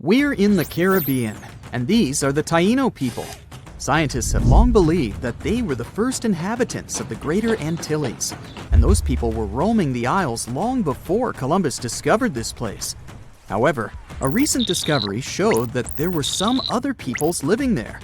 We're in the Caribbean, and these are the Taino people. Scientists have long believed that they were the first inhabitants of the Greater Antilles, and those people were roaming the Isles long before Columbus discovered this place. However, a recent discovery showed that there were some other peoples living there.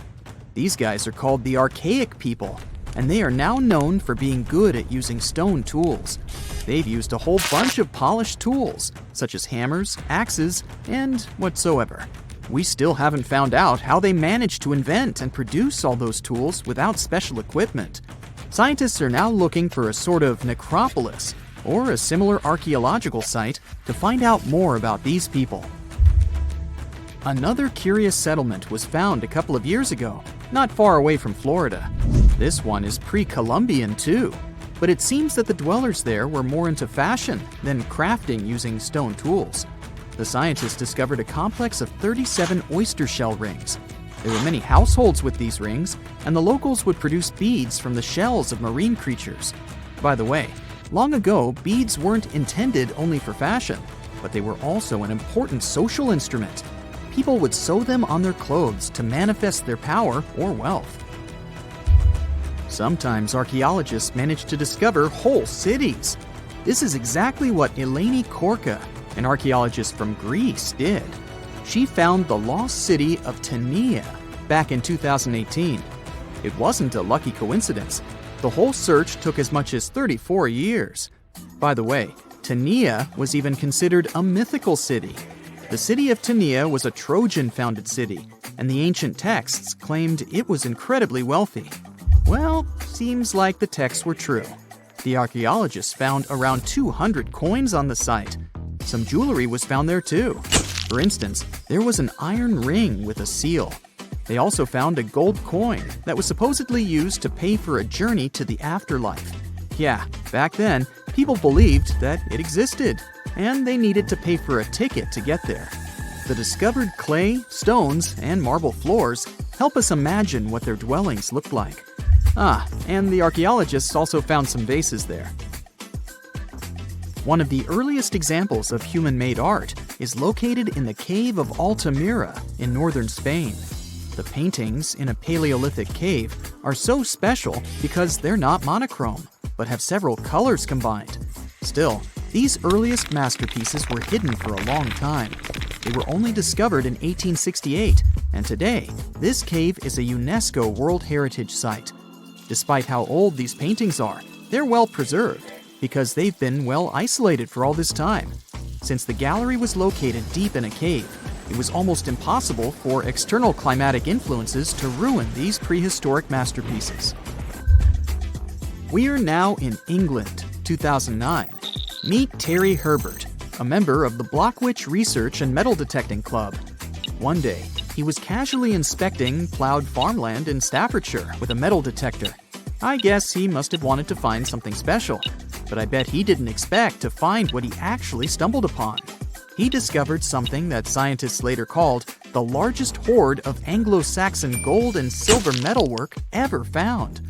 These guys are called the Archaic people, and they are now known for being good at using stone tools. They've used a whole bunch of polished tools, such as hammers, axes, and whatsoever. We still haven't found out how they managed to invent and produce all those tools without special equipment. Scientists are now looking for a sort of necropolis, or a similar archaeological site, to find out more about these people. Another curious settlement was found a couple of years ago, not far away from Florida. This one is pre-Columbian too, but it seems that the dwellers there were more into fashion than crafting using stone tools. The scientists discovered a complex of 37 oyster shell rings. There were many households with these rings, and the locals would produce beads from the shells of marine creatures. By the way, long ago, beads weren't intended only for fashion, but they were also an important social instrument. People would sew them on their clothes to manifest their power or wealth. Sometimes archaeologists manage to discover whole cities. This is exactly what Eleni Korka, an archaeologist from Greece, did. She found the lost city of Tania back in 2018. It wasn't a lucky coincidence. The whole search took as much as 34 years. By the way, Tania was even considered a mythical city. The city of Tania was a Trojan-founded city, and the ancient texts claimed it was incredibly wealthy. Well, seems like the texts were true. The archaeologists found around 200 coins on the site. Some jewelry was found there too. For instance, there was an iron ring with a seal. They also found a gold coin that was supposedly used to pay for a journey to the afterlife. Yeah, back then, people believed that it existed, and they needed to pay for a ticket to get there. The discovered clay, stones, and marble floors help us imagine what their dwellings looked like. And the archaeologists also found some vases there. One of the earliest examples of human-made art is located in the cave of Altamira in northern Spain. The paintings in a Paleolithic cave are so special because they're not monochrome, but have several colors combined. Still, these earliest masterpieces were hidden for a long time. They were only discovered in 1868, and today, this cave is a UNESCO World Heritage Site. Despite how old these paintings are, they're well preserved because they've been well isolated for all this time. Since the gallery was located deep in a cave, it was almost impossible for external climatic influences to ruin these prehistoric masterpieces. We are now in England, 2009. Meet Terry Herbert, a member of the Blockwitch Research and Metal Detecting Club. One day, he was casually inspecting plowed farmland in Staffordshire with a metal detector. I guess he must have wanted to find something special, but I bet he didn't expect to find what he actually stumbled upon. He discovered something that scientists later called the largest hoard of Anglo-Saxon gold and silver metalwork ever found.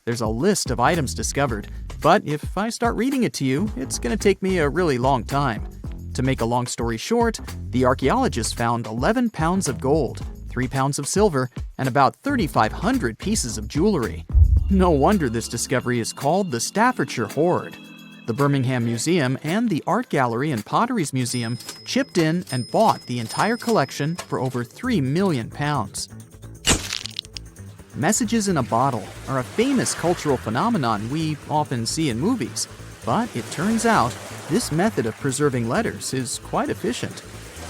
There's a list of items discovered, but if I start reading it to you, it's going to take me a really long time. To make a long story short, the archaeologists found 11 pounds of gold, 3 pounds of silver, and about 3,500 pieces of jewelry. No wonder this discovery is called the Staffordshire Hoard. The Birmingham Museum and the Art Gallery and Potteries Museum chipped in and bought the entire collection for over £3 million. Messages in a bottle are a famous cultural phenomenon we often see in movies, but it turns out this method of preserving letters is quite efficient.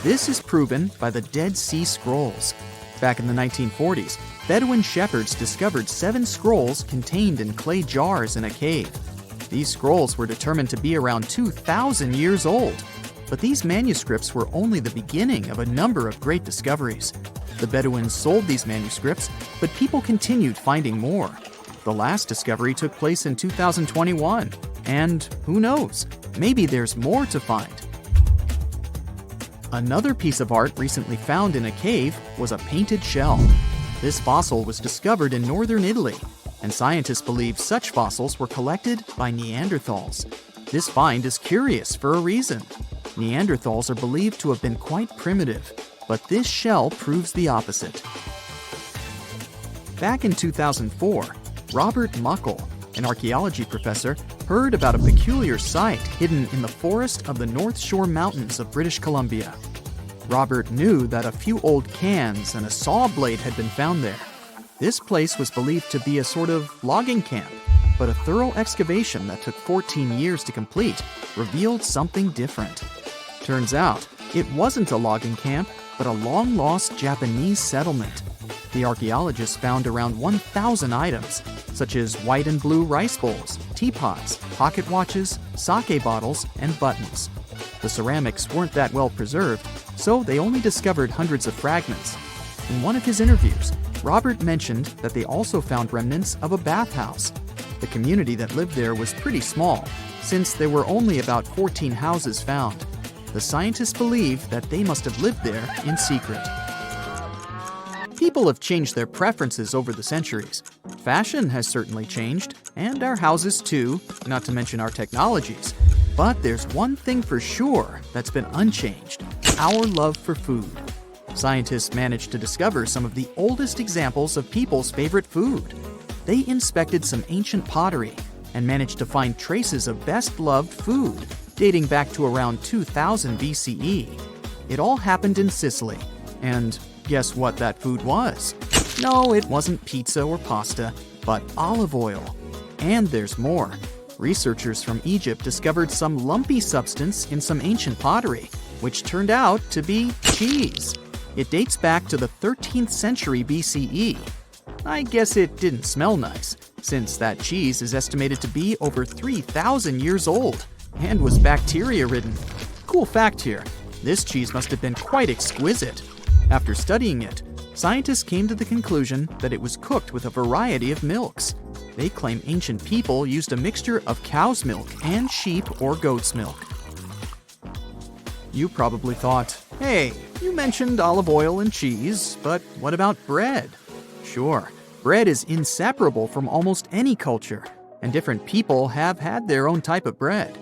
This is proven by the Dead Sea Scrolls. Back in the 1940s, Bedouin shepherds discovered 7 scrolls contained in clay jars in a cave. These scrolls were determined to be around 2,000 years old. But these manuscripts were only the beginning of a number of great discoveries. The Bedouins sold these manuscripts, but people continued finding more. The last discovery took place in 2021, and who knows, maybe there's more to find. Another piece of art recently found in a cave was a painted shell. This fossil was discovered in northern Italy, and scientists believe such fossils were collected by Neanderthals. This find is curious for a reason. Neanderthals are believed to have been quite primitive. but this shell proves the opposite. Back in 2004, Robert Muckle, an archaeology professor, heard about a peculiar site hidden in the forest of the North Shore Mountains of British Columbia. Robert knew that a few old cans and a saw blade had been found there. This place was believed to be a sort of logging camp, but a thorough excavation that took 14 years to complete revealed something different. Turns out, it wasn't a logging camp, but a long-lost Japanese settlement. The archaeologists found around 1,000 items, such as white and blue rice bowls, teapots, pocket watches, sake bottles, and buttons. The ceramics weren't that well preserved, so they only discovered hundreds of fragments. In one of his interviews, Robert mentioned that they also found remnants of a bathhouse. The community that lived there was pretty small, since there were only about 14 houses found. The scientists believe that they must have lived there in secret. People have changed their preferences over the centuries. Fashion has certainly changed, and our houses too, not to mention our technologies. But there's one thing for sure that's been unchanged: our love for food. Scientists managed to discover some of the oldest examples of people's favorite food. They inspected some ancient pottery and managed to find traces of best-loved food dating back to around 2000 BCE. It all happened in Sicily. And guess what that food was? No, it wasn't pizza or pasta, but olive oil. And there's more. Researchers from Egypt discovered some lumpy substance in some ancient pottery, which turned out to be cheese. It dates back to the 13th century BCE. I guess it didn't smell nice, since that cheese is estimated to be over 3,000 years old and was bacteria-ridden. Cool fact here, this cheese must have been quite exquisite. After studying it, scientists came to the conclusion that it was cooked with a variety of milks. They claim ancient people used a mixture of cow's milk and sheep or goat's milk. You probably thought, hey, you mentioned olive oil and cheese, but what about bread? Sure, bread is inseparable from almost any culture, and different people have had their own type of bread.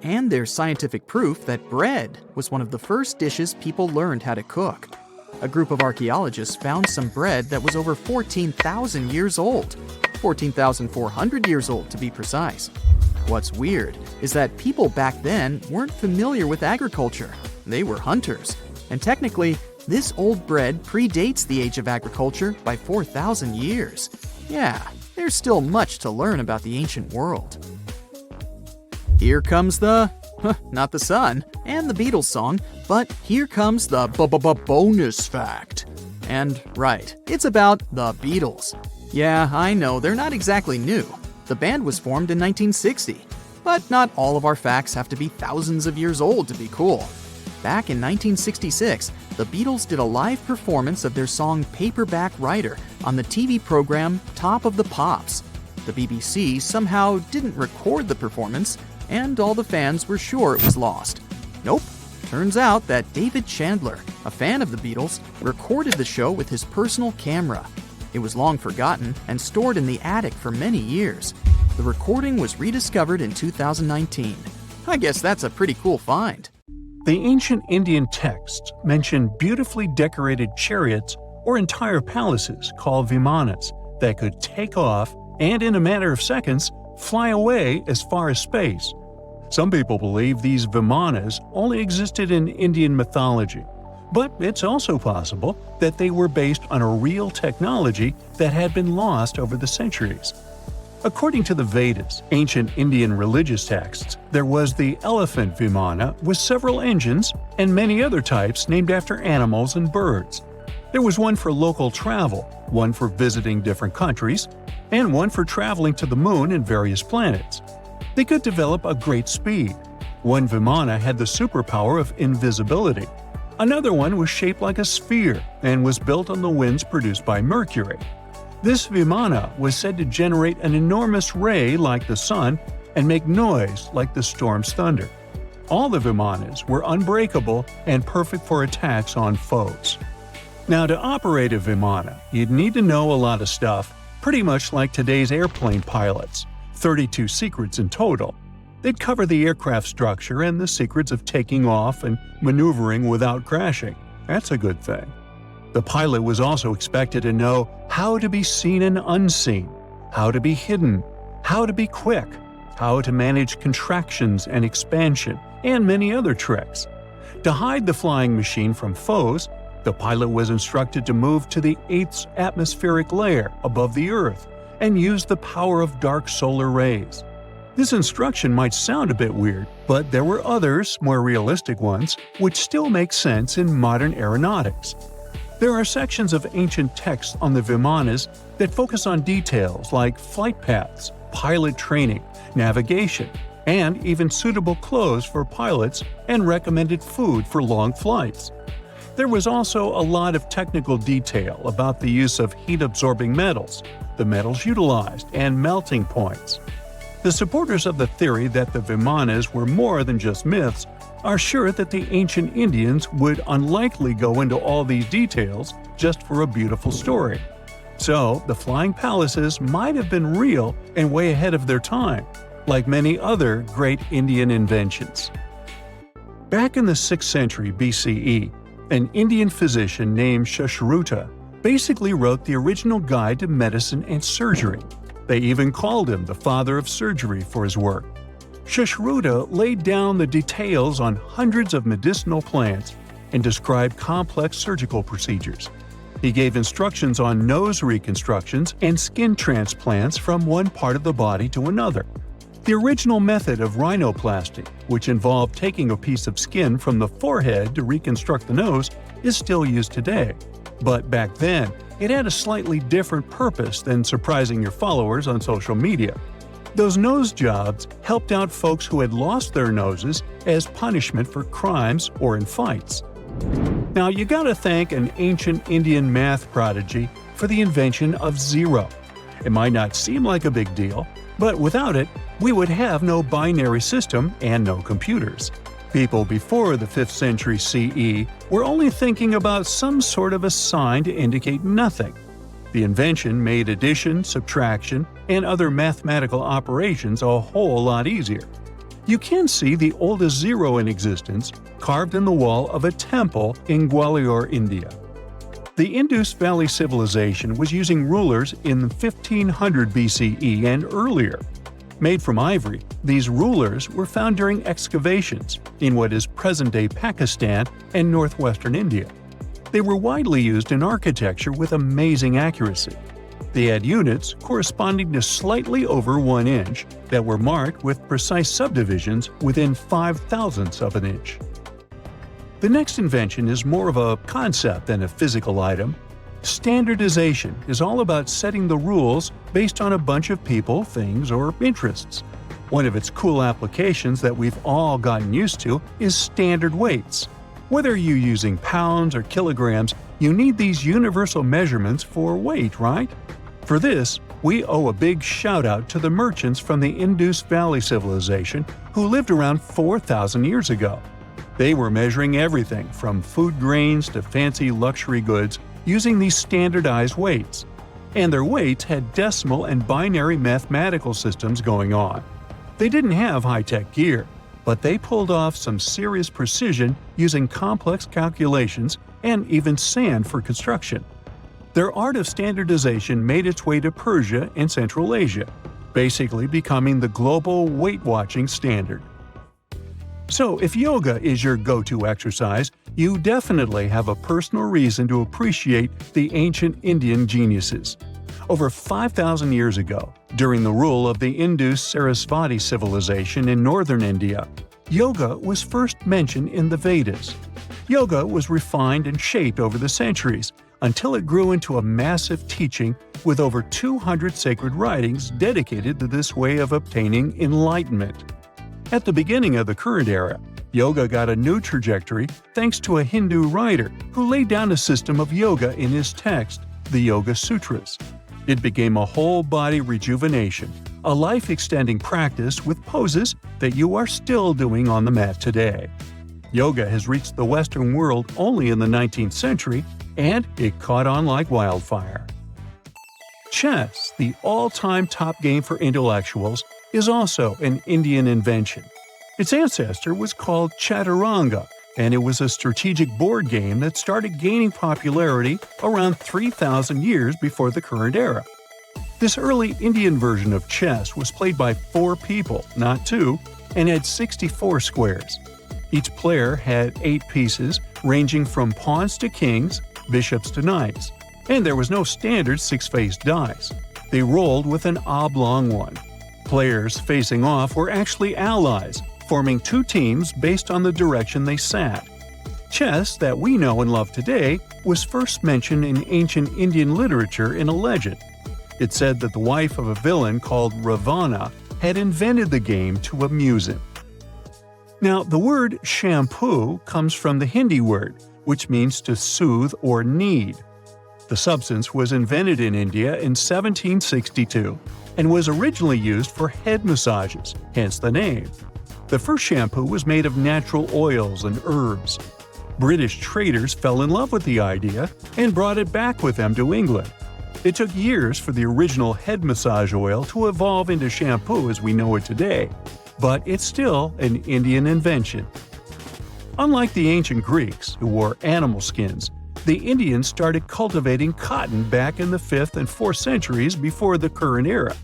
And there's scientific proof that bread was one of the first dishes people learned how to cook. A group of archaeologists found some bread that was over 14,000 years old. 14,400 years old, to be precise. What's weird is that people back then weren't familiar with agriculture. They were hunters. And technically, this old bread predates the age of agriculture by 4,000 years. Yeah, there's still much to learn about the ancient world. Here comes not the sun, and the Beatles song, but here comes the bonus fact. And right, it's about the Beatles. Yeah, I know, they're not exactly new. The band was formed in 1960. But not all of our facts have to be thousands of years old to be cool. Back in 1966, the Beatles did a live performance of their song Paperback Writer on the TV program Top of the Pops. The BBC somehow didn't record the performance, and all the fans were sure it was lost. Nope. Turns out that David Chandler, a fan of the Beatles, recorded the show with his personal camera. It was long forgotten and stored in the attic for many years. The recording was rediscovered in 2019. I guess that's a pretty cool find. The ancient Indian texts mention beautifully decorated chariots or entire palaces called vimanas that could take off and, in a matter of seconds, fly away as far as space. Some people believe these vimanas only existed in Indian mythology, but it's also possible that they were based on a real technology that had been lost over the centuries. According to the Vedas, ancient Indian religious texts, there was the elephant vimana with several engines and many other types named after animals and birds. There was one for local travel, one for visiting different countries, and one for traveling to the moon and various planets. They could develop a great speed. One vimana had the superpower of invisibility. Another one was shaped like a sphere and was built on the winds produced by Mercury. This vimana was said to generate an enormous ray like the sun and make noise like the storm's thunder. All the vimanas were unbreakable and perfect for attacks on foes. Now, to operate a vimana, you'd need to know a lot of stuff, pretty much like today's airplane pilots. 32 secrets in total. They'd cover the aircraft structure and the secrets of taking off and maneuvering without crashing, That's a good thing. The pilot was also expected to know how to be seen and unseen, how to be hidden, how to be quick, how to manage contractions and expansion, and many other tricks. To hide the flying machine from foes, the pilot was instructed to move to the 8th atmospheric layer above the Earth and use the power of dark solar rays. This instruction might sound a bit weird, but there were others, more realistic ones, which still make sense in modern aeronautics. There are sections of ancient texts on the Vimanas that focus on details like flight paths, pilot training, navigation, and even suitable clothes for pilots and recommended food for long flights. There was also a lot of technical detail about the use of heat-absorbing metals, the metals utilized, and melting points. The supporters of the theory that the Vimanas were more than just myths are sure that the ancient Indians would unlikely go into all these details just for a beautiful story. So, the flying palaces might have been real and way ahead of their time, like many other great Indian inventions. Back in the 6th century BCE, an Indian physician named Sushruta basically wrote the original guide to medicine and surgery. They even called him the father of surgery for his work. Sushruta laid down the details on hundreds of medicinal plants and described complex surgical procedures. He gave instructions on nose reconstructions and skin transplants from one part of the body to another. The original method of rhinoplasty, which involved taking a piece of skin from the forehead to reconstruct the nose, is still used today. But back then, it had a slightly different purpose than surprising your followers on social media. Those nose jobs helped out folks who had lost their noses as punishment for crimes or in fights. Now you gotta thank an ancient Indian math prodigy for the invention of zero. It might not seem like a big deal, but without it, we would have no binary system and no computers. People before the 5th century CE were only thinking about some sort of a sign to indicate nothing. The invention made addition, subtraction, and other mathematical operations a whole lot easier. You can see the oldest zero in existence carved in the wall of a temple in Gwalior, India. The Indus Valley Civilization was using rulers in 1500 BCE and earlier. Made from ivory, these rulers were found during excavations in what is present-day Pakistan and northwestern India. They were widely used in architecture with amazing accuracy. They had units corresponding to slightly over 1 inch that were marked with precise subdivisions within 5/1000ths of an inch. The next invention is more of a concept than a physical item. Standardization is all about setting the rules based on a bunch of people, things, or interests. One of its cool applications that we've all gotten used to is standard weights. Whether you're using pounds or kilograms, you need these universal measurements for weight, right? For this, we owe a big shout-out to the merchants from the Indus Valley Civilization who lived around 4,000 years ago. They were measuring everything from food grains to fancy luxury goods using these standardized weights. And their weights had decimal and binary mathematical systems going on. They didn't have high-tech gear, but they pulled off some serious precision using complex calculations and even sand for construction. Their art of standardization made its way to Persia and Central Asia, basically becoming the global weight-watching standard. So if yoga is your go-to exercise, you definitely have a personal reason to appreciate the ancient Indian geniuses. Over 5,000 years ago, during the rule of the Indus-Sarasvati civilization in northern India, yoga was first mentioned in the Vedas. Yoga was refined and shaped over the centuries until it grew into a massive teaching with over 200 sacred writings dedicated to this way of obtaining enlightenment. At the beginning of the current era, yoga got a new trajectory thanks to a Hindu writer who laid down a system of yoga in his text, the Yoga Sutras. It became a whole-body rejuvenation, a life-extending practice with poses that you are still doing on the mat today. Yoga has reached the Western world only in the 19th century, and it caught on like wildfire. Chess, the all-time top game for intellectuals, is also an Indian invention. Its ancestor was called Chaturanga, and it was a strategic board game that started gaining popularity around 3,000 years before the current era. This early Indian version of chess was played by 4 people, not 2, and had 64 squares. Each player had 8 pieces, ranging from pawns to kings, bishops to knights, and there was no standard 6-faced dice. They rolled with an oblong one. Players facing off were actually allies, forming 2 teams based on the direction they sat. Chess, that we know and love today, was first mentioned in ancient Indian literature in a legend. It said that the wife of a villain called Ravana had invented the game to amuse him. Now, the word shampoo comes from the Hindi word, which means to soothe or knead. The substance was invented in India in 1762 and was originally used for head massages, hence the name. The first shampoo was made of natural oils and herbs. British traders fell in love with the idea and brought it back with them to England. It took years for the original head massage oil to evolve into shampoo as we know it today, but it's still an Indian invention. Unlike the ancient Greeks, who wore animal skins, the Indians started cultivating cotton back in the 5th and 4th centuries before the current era.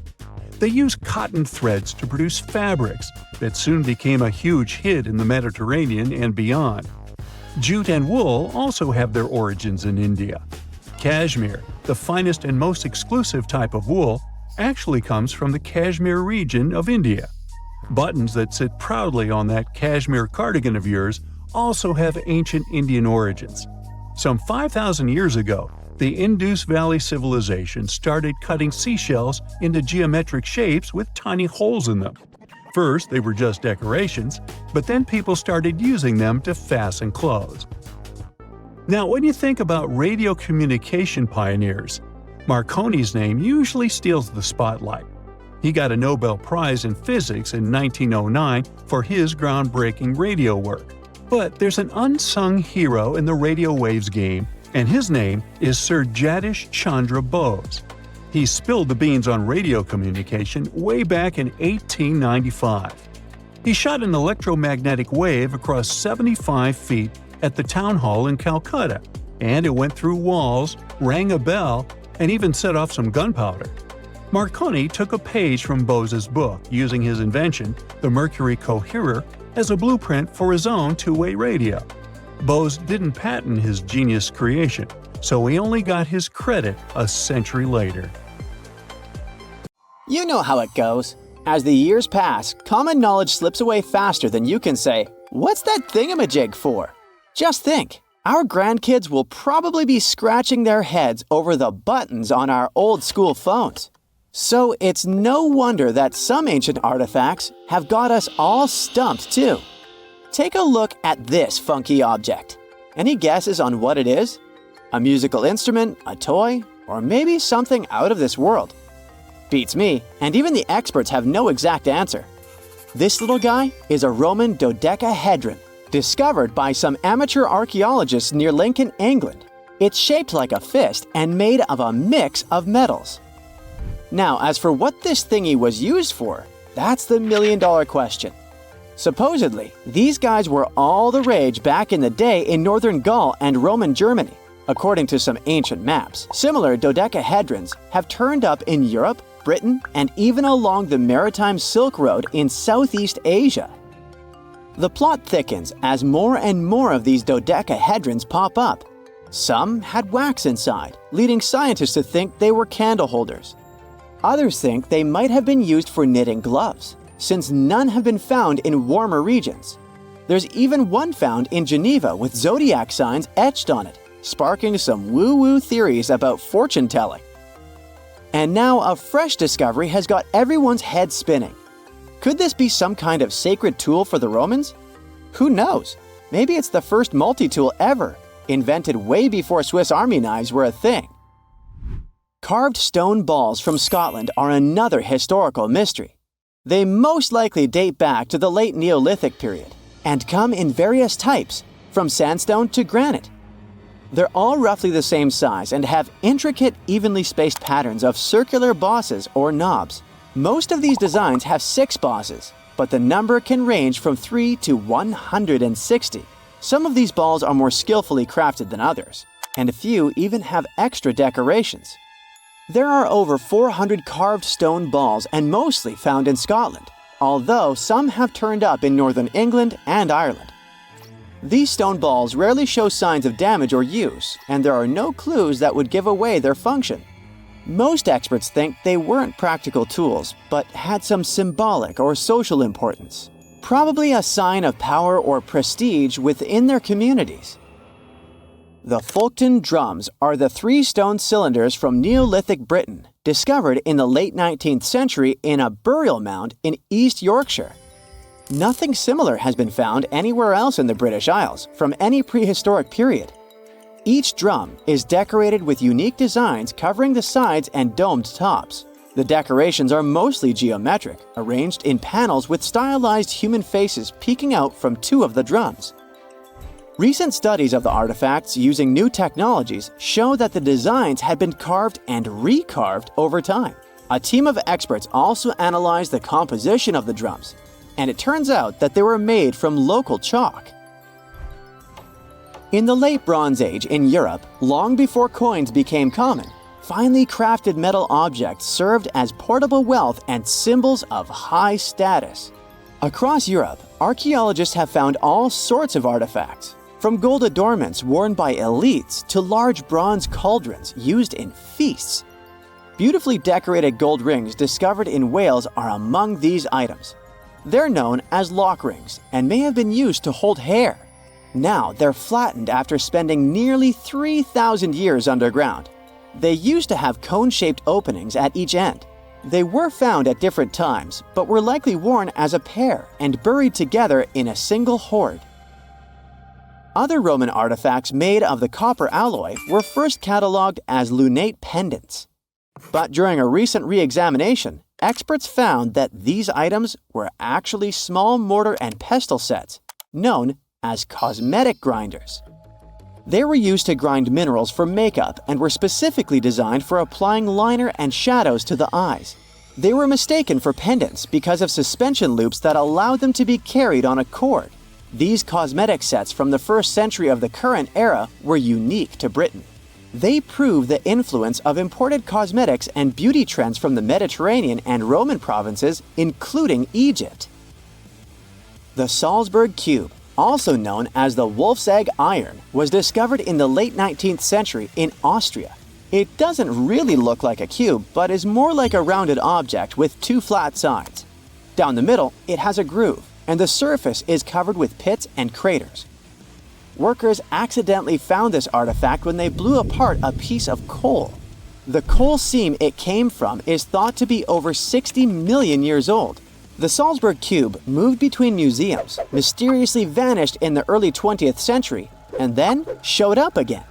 They used cotton threads to produce fabrics that soon became a huge hit in the Mediterranean and beyond. Jute and wool also have their origins in India. Cashmere, the finest and most exclusive type of wool, actually comes from the Kashmir region of India. Buttons that sit proudly on that cashmere cardigan of yours also have ancient Indian origins. Some 5,000 years ago, the Indus Valley civilization started cutting seashells into geometric shapes with tiny holes in them. First, they were just decorations, but then people started using them to fasten clothes. Now, when you think about radio communication pioneers, Marconi's name usually steals the spotlight. He got a Nobel Prize in Physics in 1909 for his groundbreaking radio work. But there's an unsung hero in the radio waves game, and his name is Sir Jagdish Chandra Bose. He spilled the beans on radio communication way back in 1895. He shot an electromagnetic wave across 75 feet at the town hall in Calcutta, and it went through walls, rang a bell, and even set off some gunpowder. Marconi took a page from Bose's book, using his invention, the Mercury Coherer, as a blueprint for his own two-way radio. Bose didn't patent his genius creation, so he only got his credit a century later. You know how it goes. As the years pass, common knowledge slips away faster than you can say, "What's that thingamajig for?" Just think, our grandkids will probably be scratching their heads over the buttons on our old-school phones. So it's no wonder that some ancient artifacts have got us all stumped too. Take a look at this funky object. Any guesses on what it is? A musical instrument, a toy, or maybe something out of this world? Beats me, and even the experts have no exact answer. This little guy is a Roman dodecahedron, discovered by some amateur archaeologists near Lincoln, England. It's shaped like a fist and made of a mix of metals. Now, as for what this thingy was used for, that's the million-dollar question. Supposedly, these guys were all the rage back in the day in northern Gaul and Roman Germany. According to some ancient maps, similar dodecahedrons have turned up in Europe, Britain, and even along the maritime Silk Road in Southeast Asia. The plot thickens as more and more of these dodecahedrons pop up. Some had wax inside, leading scientists to think they were candle holders. Others think they might have been used for knitting gloves, since none have been found in warmer regions. There's even one found in Geneva with zodiac signs etched on it, sparking some woo-woo theories about fortune-telling. And now a fresh discovery has got everyone's head spinning. Could this be some kind of sacred tool for the Romans? Who knows? Maybe it's the first multi-tool ever, invented way before Swiss Army knives were a thing. Carved stone balls from Scotland are another historical mystery. They most likely date back to the late Neolithic period and come in various types, from sandstone to granite. They're all roughly the same size and have intricate, evenly spaced patterns of circular bosses or knobs. Most of these designs have 6 bosses, but the number can range from 3 to 160. Some of these balls are more skillfully crafted than others, and a few even have extra decorations. There are over 400 carved stone balls and mostly found in Scotland, although some have turned up in northern England and Ireland. These stone balls rarely show signs of damage or use, and there are no clues that would give away their function. Most experts think they weren't practical tools, but had some symbolic or social importance, probably a sign of power or prestige within their communities. The Folkestone drums are the 3 stone cylinders from Neolithic Britain, discovered in the late 19th century in a burial mound in East Yorkshire. Nothing similar has been found anywhere else in the British Isles from any prehistoric period. Each drum is decorated with unique designs covering the sides and domed tops. The decorations are mostly geometric, arranged in panels with stylized human faces peeking out from 2 of the drums. Recent studies of the artifacts using new technologies show that the designs had been carved and recarved over time. A team of experts also analyzed the composition of the drums, and it turns out that they were made from local chalk. In the late Bronze Age in Europe, long before coins became common, finely crafted metal objects served as portable wealth and symbols of high status. Across Europe, archaeologists have found all sorts of artifacts, from gold adornments worn by elites to large bronze cauldrons used in feasts. Beautifully decorated gold rings discovered in Wales are among these items. They're known as lock rings and may have been used to hold hair. Now they're flattened after spending nearly 3,000 years underground. They used to have cone-shaped openings at each end. They were found at different times, but were likely worn as a pair and buried together in a single hoard. Other Roman artifacts made of the copper alloy were first catalogued as lunate pendants. But during a recent re-examination, experts found that these items were actually small mortar and pestle sets, known as cosmetic grinders. They were used to grind minerals for makeup and were specifically designed for applying liner and shadows to the eyes. They were mistaken for pendants because of suspension loops that allowed them to be carried on a cord. These cosmetic sets from the 1st century of the current era were unique to Britain. They prove the influence of imported cosmetics and beauty trends from the Mediterranean and Roman provinces, including Egypt. The Salzburg cube, also known as the wolf's egg iron, was discovered in the late 19th century in Austria. It doesn't really look like a cube, but is more like a rounded object with 2 flat sides. Down the middle, it has a groove, and the surface is covered with pits and craters. Workers accidentally found this artifact when they blew apart a piece of coal. The coal seam it came from is thought to be over 60 million years old. The Salzburg cube moved between museums, mysteriously vanished in the early 20th century, and then showed up again.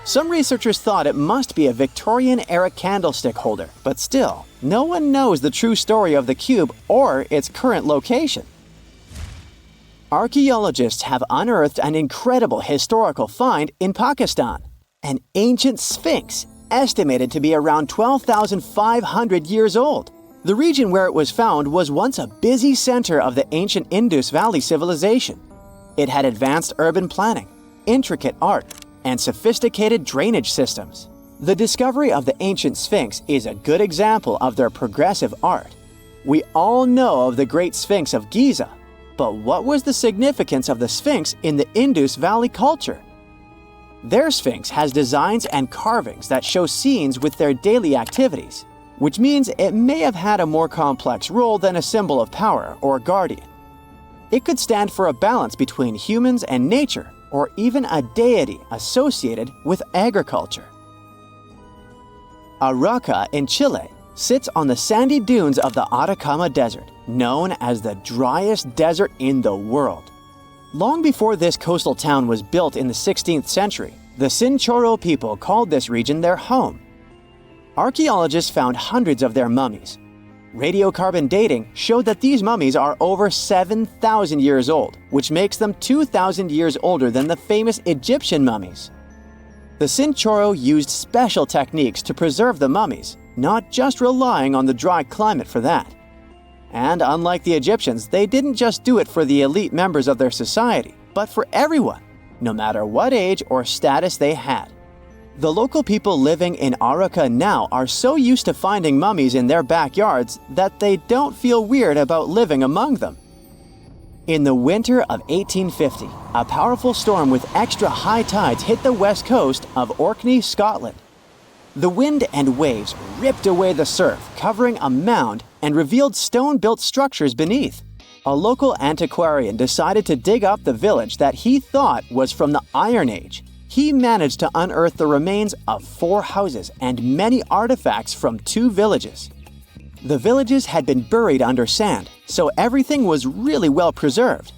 Some researchers thought it must be a Victorian-era candlestick holder, but still, no one knows the true story of the cube or its current location. Archaeologists have unearthed an incredible historical find in Pakistan, an ancient sphinx estimated to be around 12,500 years old. The region where it was found was once a busy center of the ancient Indus Valley civilization. It had advanced urban planning, intricate art, and sophisticated drainage systems. The discovery of the ancient Sphinx is a good example of their progressive art. We all know of the Great Sphinx of Giza, but what was the significance of the Sphinx in the Indus Valley culture? Their Sphinx has designs and carvings that show scenes with their daily activities, which means it may have had a more complex role than a symbol of power or guardian. It could stand for a balance between humans and nature, or even a deity associated with agriculture. Arauca in Chile sits on the sandy dunes of the Atacama Desert, known as the driest desert in the world. Long before this coastal town was built in the 16th century, the Chinchorro people called this region their home. Archaeologists found hundreds of their mummies. Radiocarbon dating showed that these mummies are over 7,000 years old, which makes them 2,000 years older than the famous Egyptian mummies. The Chinchorro used special techniques to preserve the mummies, not just relying on the dry climate for that. And unlike the Egyptians, they didn't just do it for the elite members of their society, but for everyone, no matter what age or status they had. The local people living in Aruca now are so used to finding mummies in their backyards that they don't feel weird about living among them. In the winter of 1850, a powerful storm with extra high tides hit the west coast of Orkney, Scotland. The wind and waves ripped away the surf, covering a mound, and revealed stone-built structures beneath. A local antiquarian decided to dig up the village that he thought was from the Iron Age. He managed to unearth the remains of 4 houses and many artifacts from 2 villages. The villages had been buried under sand, so everything was really well preserved.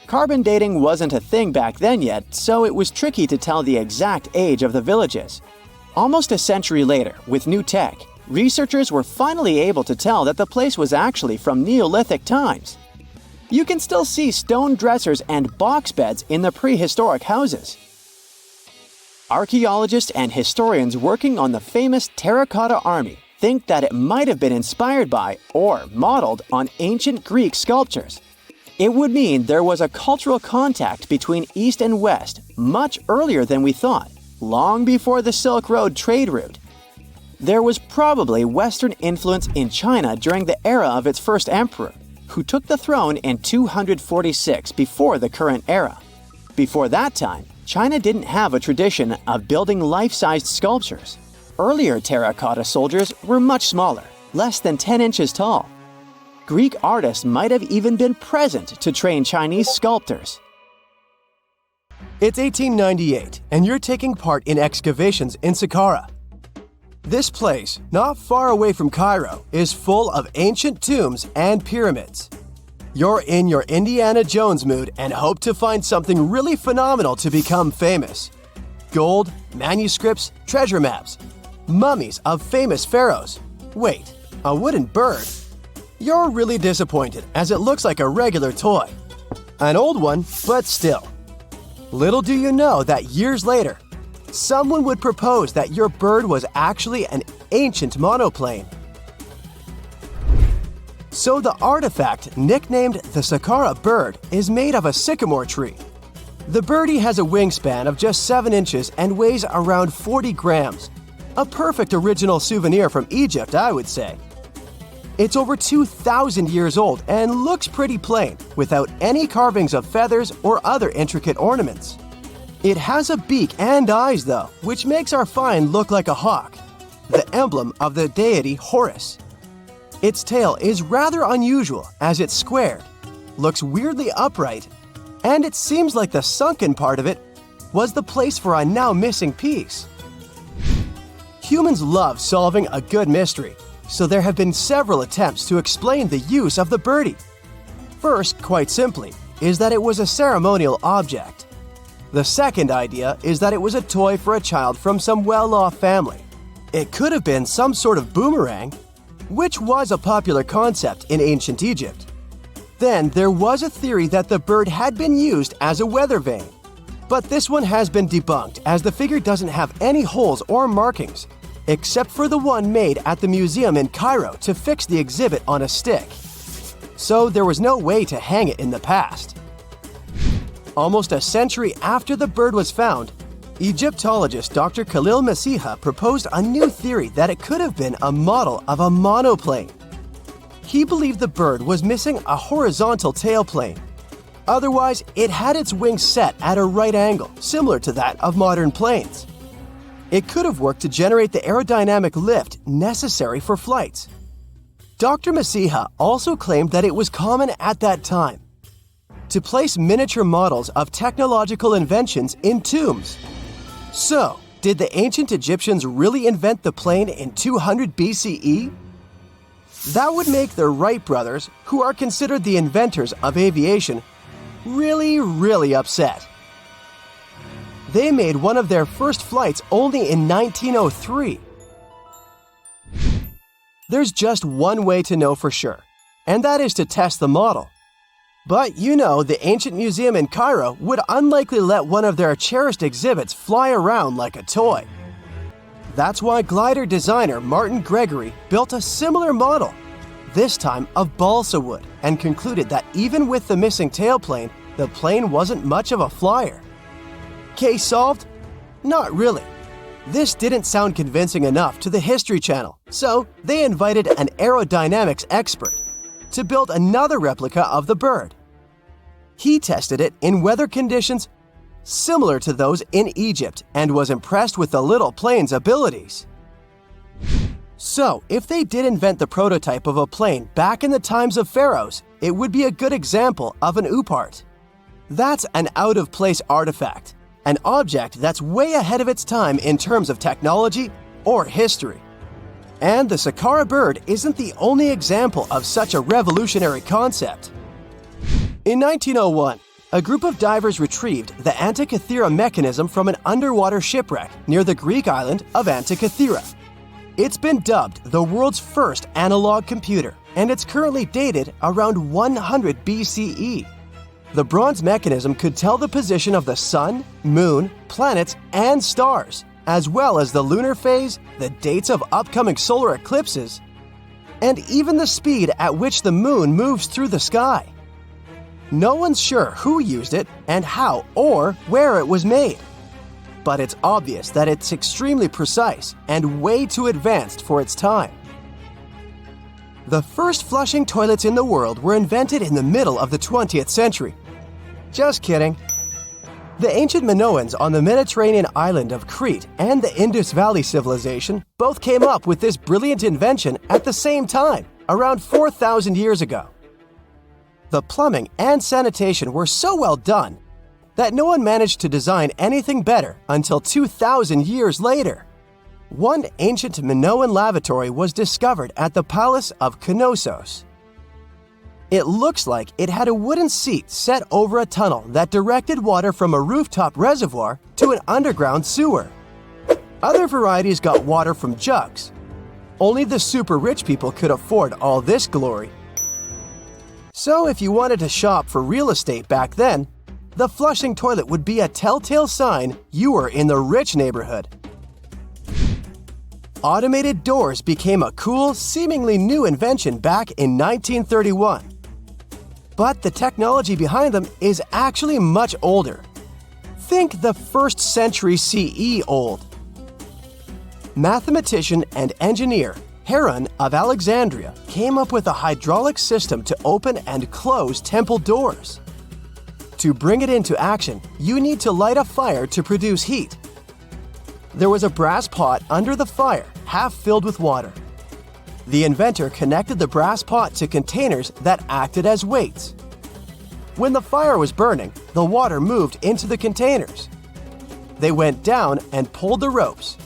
Carbon dating wasn't a thing back then yet, so it was tricky to tell the exact age of the villages. Almost a century later, with new tech, researchers were finally able to tell that the place was actually from Neolithic times. You can still see stone dressers and box beds in the prehistoric houses. Archaeologists and historians working on the famous Terracotta Army think that it might have been inspired by or modeled on ancient Greek sculptures. It would mean there was a cultural contact between East and West much earlier than we thought, long before the Silk Road trade route. There was probably Western influence in China during the era of its first emperor, who took the throne in 246 before the current era. Before that time, China didn't have a tradition of building life-sized sculptures. Earlier terracotta soldiers were much smaller, less than 10 inches tall. Greek artists might have even been present to train Chinese sculptors. It's 1898, and you're taking part in excavations in Saqqara. This place, not far away from Cairo, is full of ancient tombs and pyramids. You're in your Indiana Jones mood and hope to find something really phenomenal to become famous. Gold, manuscripts, treasure maps, mummies of famous pharaohs. Wait, a wooden bird? You're really disappointed as it looks like a regular toy. An old one, but still. Little do you know that years later, someone would propose that your bird was actually an ancient monoplane. So the artifact, nicknamed the Saqqara bird, is made of a sycamore tree. The birdie has a wingspan of just 7 inches and weighs around 40 grams. A perfect original souvenir from Egypt, I would say. It's over 2,000 years old and looks pretty plain, without any carvings of feathers or other intricate ornaments. It has a beak and eyes though, which makes our find look like a hawk, the emblem of the deity Horus. Its tail is rather unusual as it's squared, looks weirdly upright, and it seems like the sunken part of it was the place for a now missing piece. Humans love solving a good mystery, so there have been several attempts to explain the use of the birdie. First, quite simply, is that it was a ceremonial object. The second idea is that it was a toy for a child from some well-off family. It could have been some sort of boomerang, which was a popular concept in ancient Egypt. Then there was a theory that the bird had been used as a weather vane. But this one has been debunked as the figure doesn't have any holes or markings, except for the one made at the museum in Cairo to fix the exhibit on a stick. So there was no way to hang it in the past. Almost a century after the bird was found, Egyptologist Dr. Khalil Masiha proposed a new theory that it could have been a model of a monoplane. He believed the bird was missing a horizontal tailplane. Otherwise, it had its wings set at a right angle, similar to that of modern planes. It could have worked to generate the aerodynamic lift necessary for flights. Dr. Masiha also claimed that it was common at that time to place miniature models of technological inventions in tombs. So, did the ancient Egyptians really invent the plane in 200 BCE? That would make the Wright brothers, who are considered the inventors of aviation, really upset. They made one of their first flights only in 1903. There's just one way to know for sure, and that is to test the model. But you know, the ancient museum in Cairo would unlikely let one of their cherished exhibits fly around like a toy. That's why glider designer Martin Gregory built a similar model, this time of balsa wood, and concluded that even with the missing tailplane, the plane wasn't much of a flyer. Case solved? Not really. This didn't sound convincing enough to the History Channel, so they invited an aerodynamics expert to build another replica of the bird. He tested it in weather conditions similar to those in Egypt and was impressed with the little plane's abilities. So, if they did invent the prototype of a plane back in the times of pharaohs, it would be a good example of an oopart. That's an out-of-place artifact, an object that's way ahead of its time in terms of technology or history. And the Saqqara bird isn't the only example of such a revolutionary concept. In 1901, a group of divers retrieved the Antikythera mechanism from an underwater shipwreck near the Greek island of Antikythera. It's been dubbed the world's first analog computer, and it's currently dated around 100 BCE. The bronze mechanism could tell the position of the sun, moon, planets, and stars, as well as the lunar phase, the dates of upcoming solar eclipses, and even the speed at which the moon moves through the sky. No one's sure who used it and how or where it was made. But it's obvious that it's extremely precise and way too advanced for its time. The first flushing toilets in the world were invented in the middle of the 20th century. Just kidding. The ancient Minoans on the Mediterranean island of Crete and the Indus Valley civilization both came up with this brilliant invention at the same time, around 4,000 years ago. The plumbing and sanitation were so well done that no one managed to design anything better until 2,000 years later. One ancient Minoan lavatory was discovered at the Palace of Knossos. It looks like it had a wooden seat set over a tunnel that directed water from a rooftop reservoir to an underground sewer. Other varieties got water from jugs. Only the super rich people could afford all this glory. So if you wanted to shop for real estate back then, the flushing toilet would be a telltale sign you were in the rich neighborhood. Automated doors became a cool, seemingly new invention back in 1931. But the technology behind them is actually much older. Think the 1st century CE old. Mathematician and engineer Heron of Alexandria came up with a hydraulic system to open and close temple doors. To bring it into action, you need to light a fire to produce heat. There was a brass pot under the fire, half filled with water. The inventor connected the brass pot to containers that acted as weights. When the fire was burning, the water moved into the containers. They went down and pulled the ropes.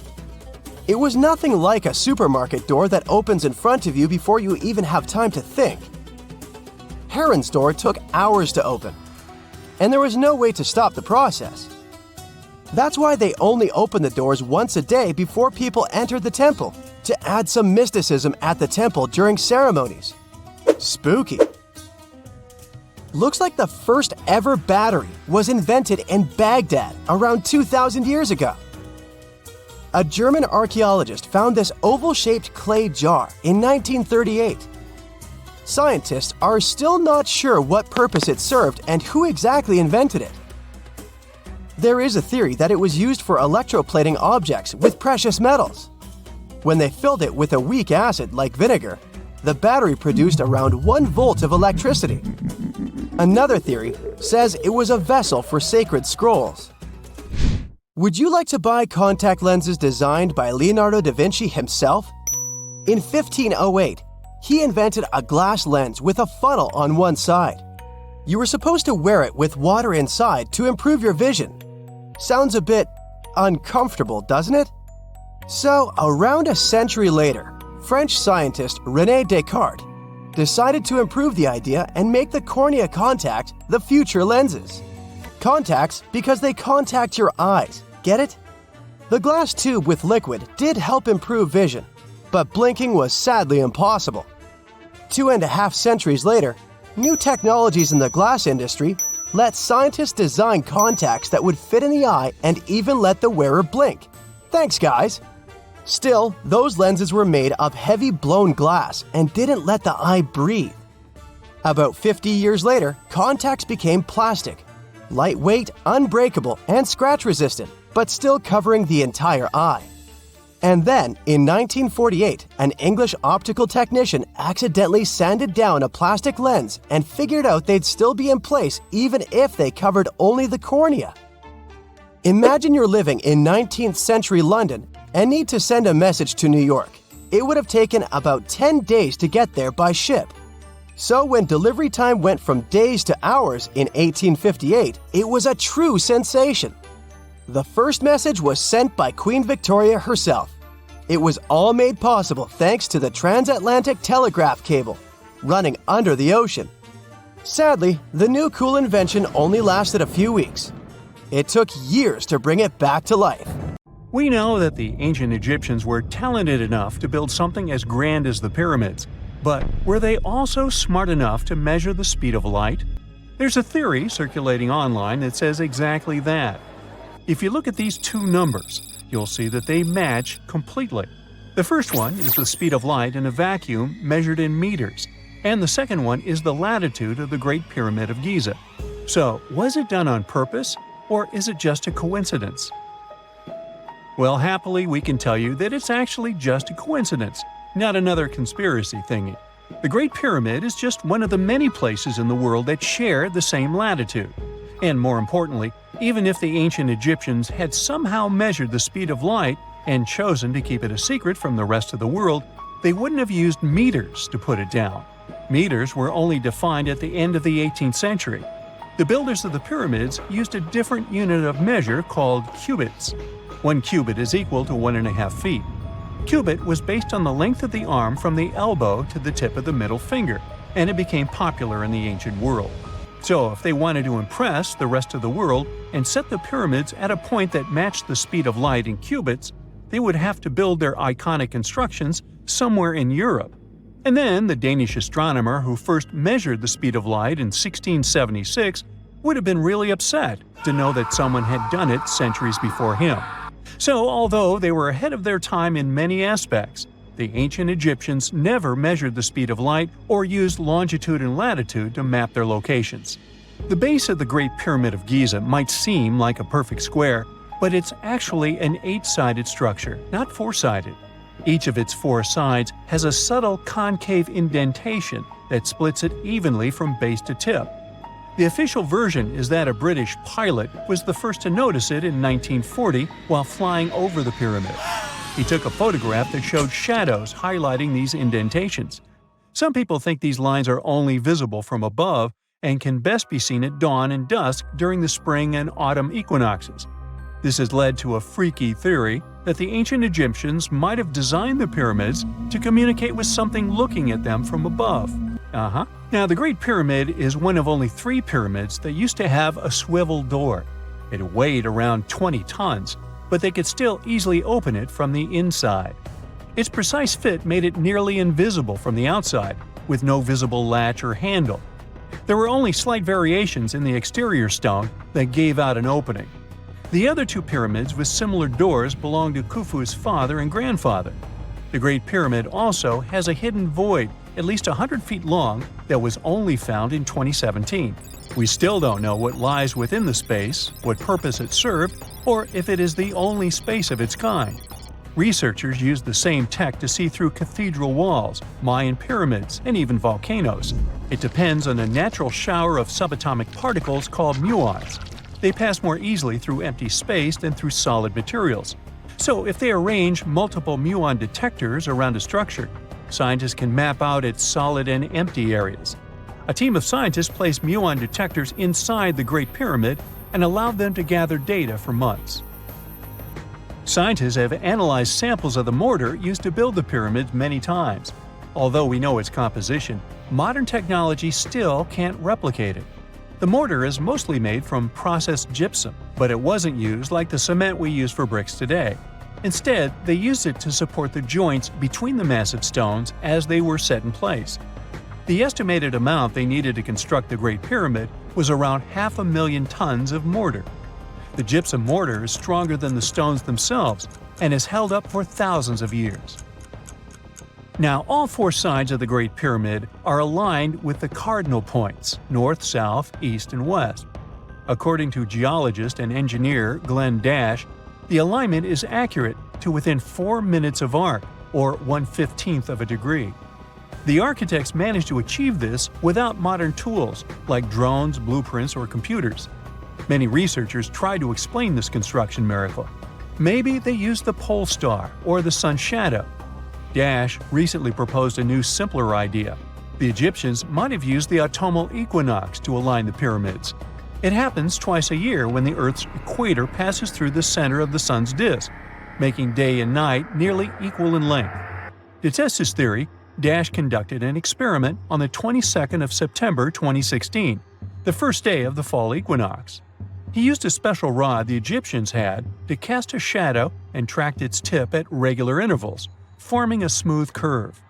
It was nothing like a supermarket door that opens in front of you before you even have time to think. Heron's door took hours to open, and there was no way to stop the process. That's why they only opened the doors once a day before people entered the temple, to add some mysticism at the temple during ceremonies. Spooky. Looks like the first ever battery was invented in Baghdad around 2,000 years ago. A German archaeologist found this oval-shaped clay jar in 1938. Scientists are still not sure what purpose it served and who exactly invented it. There is a theory that it was used for electroplating objects with precious metals. When they filled it with a weak acid like vinegar, the battery produced around 1 volt of electricity. Another theory says it was a vessel for sacred scrolls. Would you like to buy contact lenses designed by Leonardo da Vinci himself? In 1508, he invented a glass lens with a funnel on one side. You were supposed to wear it with water inside to improve your vision. Sounds a bit uncomfortable, doesn't it? So, around a century later, French scientist René Descartes decided to improve the idea and make the cornea contact the future lenses. Contacts because they contact your eyes, get it? The glass tube with liquid did help improve vision, but blinking was sadly impossible. 2.5 centuries later, new technologies in the glass industry let scientists design contacts that would fit in the eye and even let the wearer blink. Thanks, guys! Still, those lenses were made of heavy blown glass and didn't let the eye breathe. About 50 years later, contacts became plastic. Lightweight, unbreakable, and scratch-resistant, but still covering the entire eye. And then, in 1948, an English optical technician accidentally sanded down a plastic lens and figured out they'd still be in place even if they covered only the cornea. Imagine you're living in 19th century London and need to send a message to New York. It would have taken about 10 days to get there by ship. So when delivery time went from days to hours in 1858, it was a true sensation. The first message was sent by Queen Victoria herself. It was all made possible thanks to the transatlantic telegraph cable, running under the ocean. Sadly, the new cool invention only lasted a few weeks. It took years to bring it back to life. We know that the ancient Egyptians were talented enough to build something as grand as the pyramids, but were they also smart enough to measure the speed of light? There's a theory circulating online that says exactly that. If you look at these two numbers, you'll see that they match completely. The first one is the speed of light in a vacuum measured in meters, and the second one is the latitude of the Great Pyramid of Giza. So, was it done on purpose, or is it just a coincidence? Well, happily, we can tell you that it's actually just a coincidence, not another conspiracy thingy. The Great Pyramid is just one of the many places in the world that share the same latitude. And more importantly, even if the ancient Egyptians had somehow measured the speed of light and chosen to keep it a secret from the rest of the world, they wouldn't have used meters to put it down. Meters were only defined at the end of the 18th century. The builders of the pyramids used a different unit of measure called cubits. 1 cubit is equal to 1.5 feet. Cubit was based on the length of the arm from the elbow to the tip of the middle finger, and it became popular in the ancient world. So if they wanted to impress the rest of the world and set the pyramids at a point that matched the speed of light in cubits, they would have to build their iconic constructions somewhere in Europe. And then the Danish astronomer who first measured the speed of light in 1676 would have been really upset to know that someone had done it centuries before him. So although they were ahead of their time in many aspects, the ancient Egyptians never measured the speed of light or used longitude and latitude to map their locations. The base of the Great Pyramid of Giza might seem like a perfect square, but it's actually an 8-sided structure, not 4-sided. Each of its 4 sides has a subtle concave indentation that splits it evenly from base to tip. The official version is that a British pilot was the first to notice it in 1940 while flying over the pyramid. He took a photograph that showed shadows highlighting these indentations. Some people think these lines are only visible from above and can best be seen at dawn and dusk during the spring and autumn equinoxes. This has led to a freaky theory that the ancient Egyptians might have designed the pyramids to communicate with something looking at them from above. Now, the Great Pyramid is one of only 3 pyramids that used to have a swivel door. It weighed around 20 tons, but they could still easily open it from the inside. Its precise fit made it nearly invisible from the outside, with no visible latch or handle. There were only slight variations in the exterior stone that gave out an opening. The other 2 pyramids with similar doors belonged to Khufu's father and grandfather. The Great Pyramid also has a hidden void at least 100 feet long that was only found in 2017. We still don't know what lies within the space, what purpose it served, or if it is the only space of its kind. Researchers used the same tech to see through cathedral walls, Mayan pyramids, and even volcanoes. It depends on a natural shower of subatomic particles called muons. They pass more easily through empty space than through solid materials. So if they arrange multiple muon detectors around a structure, scientists can map out its solid and empty areas. A team of scientists placed muon detectors inside the Great Pyramid and allowed them to gather data for months. Scientists have analyzed samples of the mortar used to build the pyramids many times. Although we know its composition, modern technology still can't replicate it. The mortar is mostly made from processed gypsum, but it wasn't used like the cement we use for bricks today. Instead, they used it to support the joints between the massive stones as they were set in place. The estimated amount they needed to construct the Great Pyramid was around 500,000 tons of mortar. The gypsum mortar is stronger than the stones themselves and has held up for thousands of years. Now, all four sides of the Great Pyramid are aligned with the cardinal points – north, south, east, and west. According to geologist and engineer Glenn Dash, the alignment is accurate to within 4 minutes of arc, or 1/15th of a degree. The architects managed to achieve this without modern tools like drones, blueprints, or computers. Many researchers try to explain this construction miracle. Maybe they used the pole star or the sun's shadow. Dash recently proposed a new, simpler idea. The Egyptians might have used the autumnal equinox to align the pyramids. It happens twice a year when the Earth's equator passes through the center of the sun's disk, making day and night nearly equal in length. To test his theory, Dash conducted an experiment on the 22nd of September 2016, the first day of the fall equinox. He used a special rod the Egyptians had to cast a shadow and tracked its tip at regular intervals, forming a smooth curve.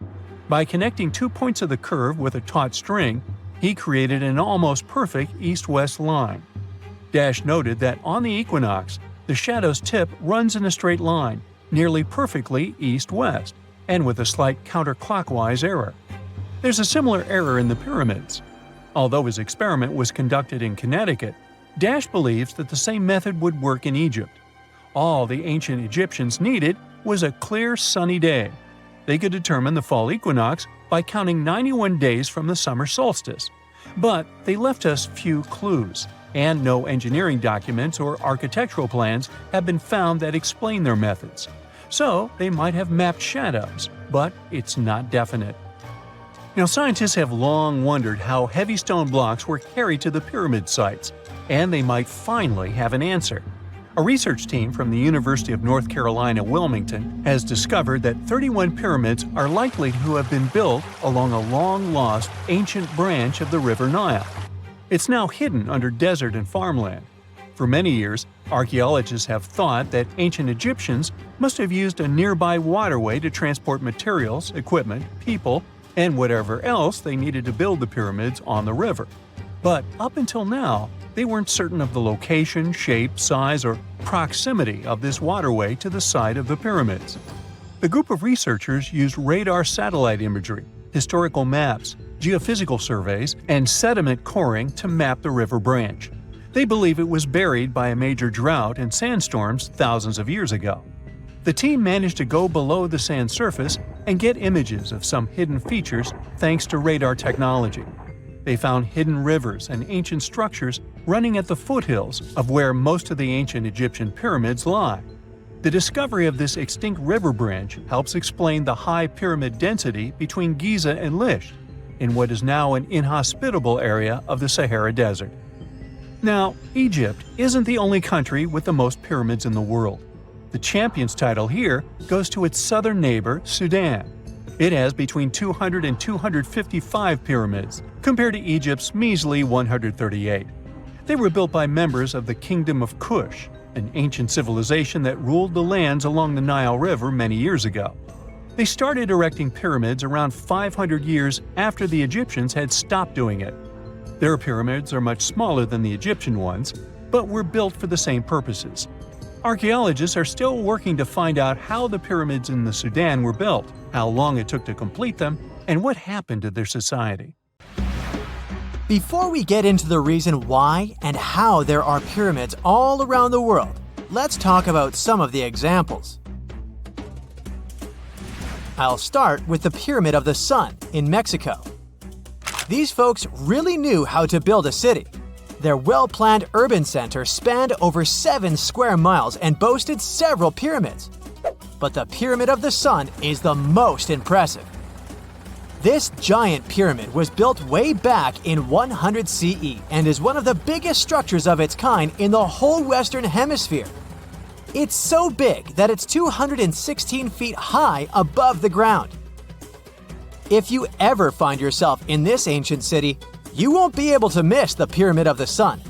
By connecting 2 points of the curve with a taut string, he created an almost perfect east-west line. Dash noted that on the equinox, the shadow's tip runs in a straight line, nearly perfectly east-west, and with a slight counterclockwise error. There's a similar error in the pyramids. Although his experiment was conducted in Connecticut, Dash believes that the same method would work in Egypt. All the ancient Egyptians needed was a clear, sunny day. They could determine the fall equinox by counting 91 days from the summer solstice. But they left us few clues, and no engineering documents or architectural plans have been found that explain their methods. So they might have mapped shadows, but it's not definite. Now, scientists have long wondered how heavy stone blocks were carried to the pyramid sites, and they might finally have an answer. A research team from the University of North Carolina, Wilmington, has discovered that 31 pyramids are likely to have been built along a long-lost ancient branch of the River Nile. It's now hidden under desert and farmland. For many years, archaeologists have thought that ancient Egyptians must have used a nearby waterway to transport materials, equipment, people, and whatever else they needed to build the pyramids on the river. But up until now, they weren't certain of the location, shape, size, or proximity of this waterway to the site of the pyramids. The group of researchers used radar satellite imagery, historical maps, geophysical surveys, and sediment coring to map the river branch. They believe it was buried by a major drought and sandstorms thousands of years ago. The team managed to go below the sand surface and get images of some hidden features thanks to radar technology. They found hidden rivers and ancient structures running at the foothills of where most of the ancient Egyptian pyramids lie. The discovery of this extinct river branch helps explain the high pyramid density between Giza and Lisht, in what is now an inhospitable area of the Sahara Desert. Now, Egypt isn't the only country with the most pyramids in the world. The champion's title here goes to its southern neighbor, Sudan. It has between 200 and 255 pyramids, compared to Egypt's measly 138. They were built by members of the Kingdom of Kush, an ancient civilization that ruled the lands along the Nile River many years ago. They started erecting pyramids around 500 years after the Egyptians had stopped doing it. Their pyramids are much smaller than the Egyptian ones, but were built for the same purposes. Archaeologists are still working to find out how the pyramids in the Sudan were built, how long it took to complete them, and what happened to their society. Before we get into the reason why and how there are pyramids all around the world, let's talk about some of the examples. I'll start with the Pyramid of the Sun in Mexico. These folks really knew how to build a city. Their well-planned urban center spanned over 7 square miles and boasted several pyramids. But the Pyramid of the Sun is the most impressive. This giant pyramid was built way back in 100 CE and is one of the biggest structures of its kind in the whole Western Hemisphere. It's so big that it's 216 feet high above the ground. If you ever find yourself in this ancient city, you won't be able to miss the Pyramid of the Sun.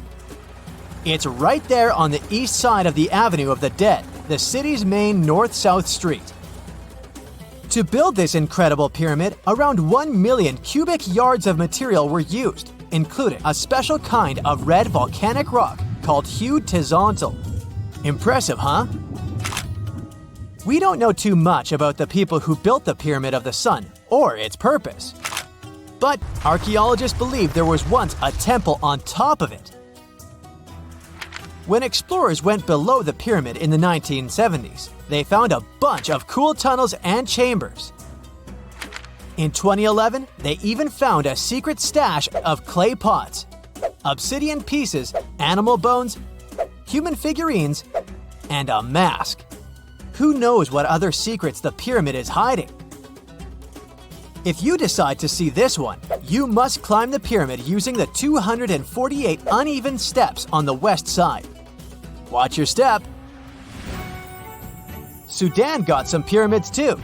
It's right there on the east side of the Avenue of the Dead, the city's main north-south street. To build this incredible pyramid, around 1 million cubic yards of material were used, including a special kind of red volcanic rock called hued tizontal. Impressive, huh? We don't know too much about the people who built the Pyramid of the Sun or its purpose. But archaeologists believe there was once a temple on top of it. When explorers went below the pyramid in the 1970s, they found a bunch of cool tunnels and chambers. In 2011, they even found a secret stash of clay pots, obsidian pieces, animal bones, human figurines, and a mask. Who knows what other secrets the pyramid is hiding? If you decide to see this one, you must climb the pyramid using the 248 uneven steps on the west side. Watch your step. Sudan got some pyramids too.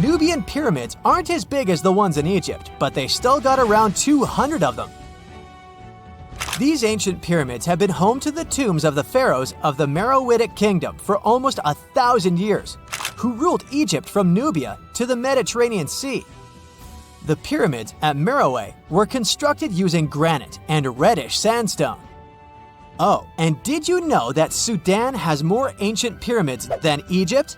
Nubian pyramids aren't as big as the ones in Egypt, but they still got around 200 of them. These ancient pyramids have been home to the tombs of the pharaohs of the Meroitic kingdom for almost 1,000 years, who ruled Egypt from Nubia to the Mediterranean Sea. The pyramids at Meroe were constructed using granite and reddish sandstone. Oh, and did you know that Sudan has more ancient pyramids than Egypt?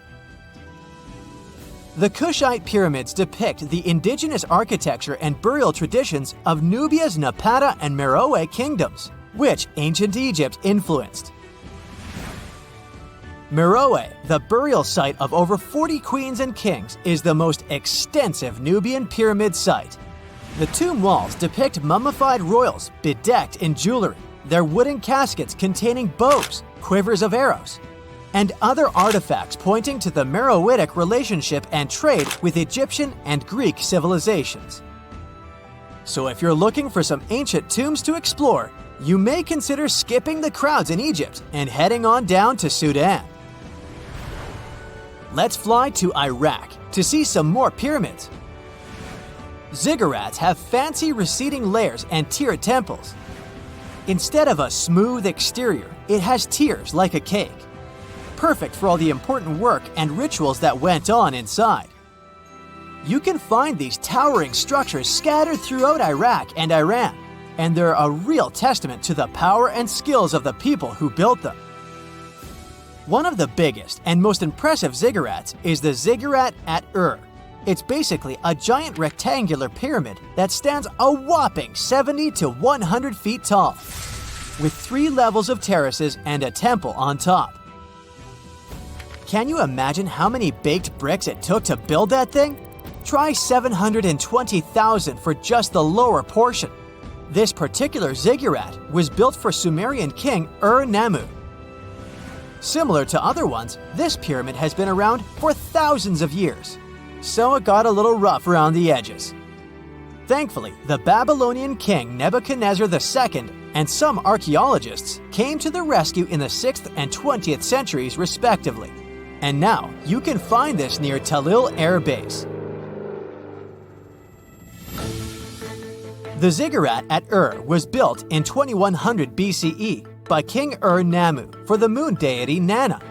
The Kushite pyramids depict the indigenous architecture and burial traditions of Nubia's Napata and Meroe kingdoms, which ancient Egypt influenced. Meroe, the burial site of over 40 queens and kings, is the most extensive Nubian pyramid site. The tomb walls depict mummified royals bedecked in jewelry, their wooden caskets containing bows, quivers of arrows, and other artifacts pointing to the Meroitic relationship and trade with Egyptian and Greek civilizations. So if you're looking for some ancient tombs to explore, you may consider skipping the crowds in Egypt and heading on down to Sudan. Let's fly to Iraq to see some more pyramids. Ziggurats have fancy receding layers and tiered temples. Instead of a smooth exterior, it has tiers like a cake. Perfect for all the important work and rituals that went on inside. You can find these towering structures scattered throughout Iraq and Iran, and they're a real testament to the power and skills of the people who built them. One of the biggest and most impressive ziggurats is the ziggurat at Ur. It's basically a giant rectangular pyramid that stands a whopping 70 to 100 feet tall, with 3 levels of terraces and a temple on top. Can you imagine how many baked bricks it took to build that thing? Try 720,000 for just the lower portion. This particular ziggurat was built for Sumerian king Ur-Nammu. Similar to other ones, this pyramid has been around for thousands of years, so it got a little rough around the edges. Thankfully, the Babylonian king Nebuchadnezzar II and some archaeologists came to the rescue in the 6th and 20th centuries respectively, and now you can find this near Talil Air Base. The ziggurat at Ur was built in 2100 BCE by King Ur-Nammu for the moon deity Nana.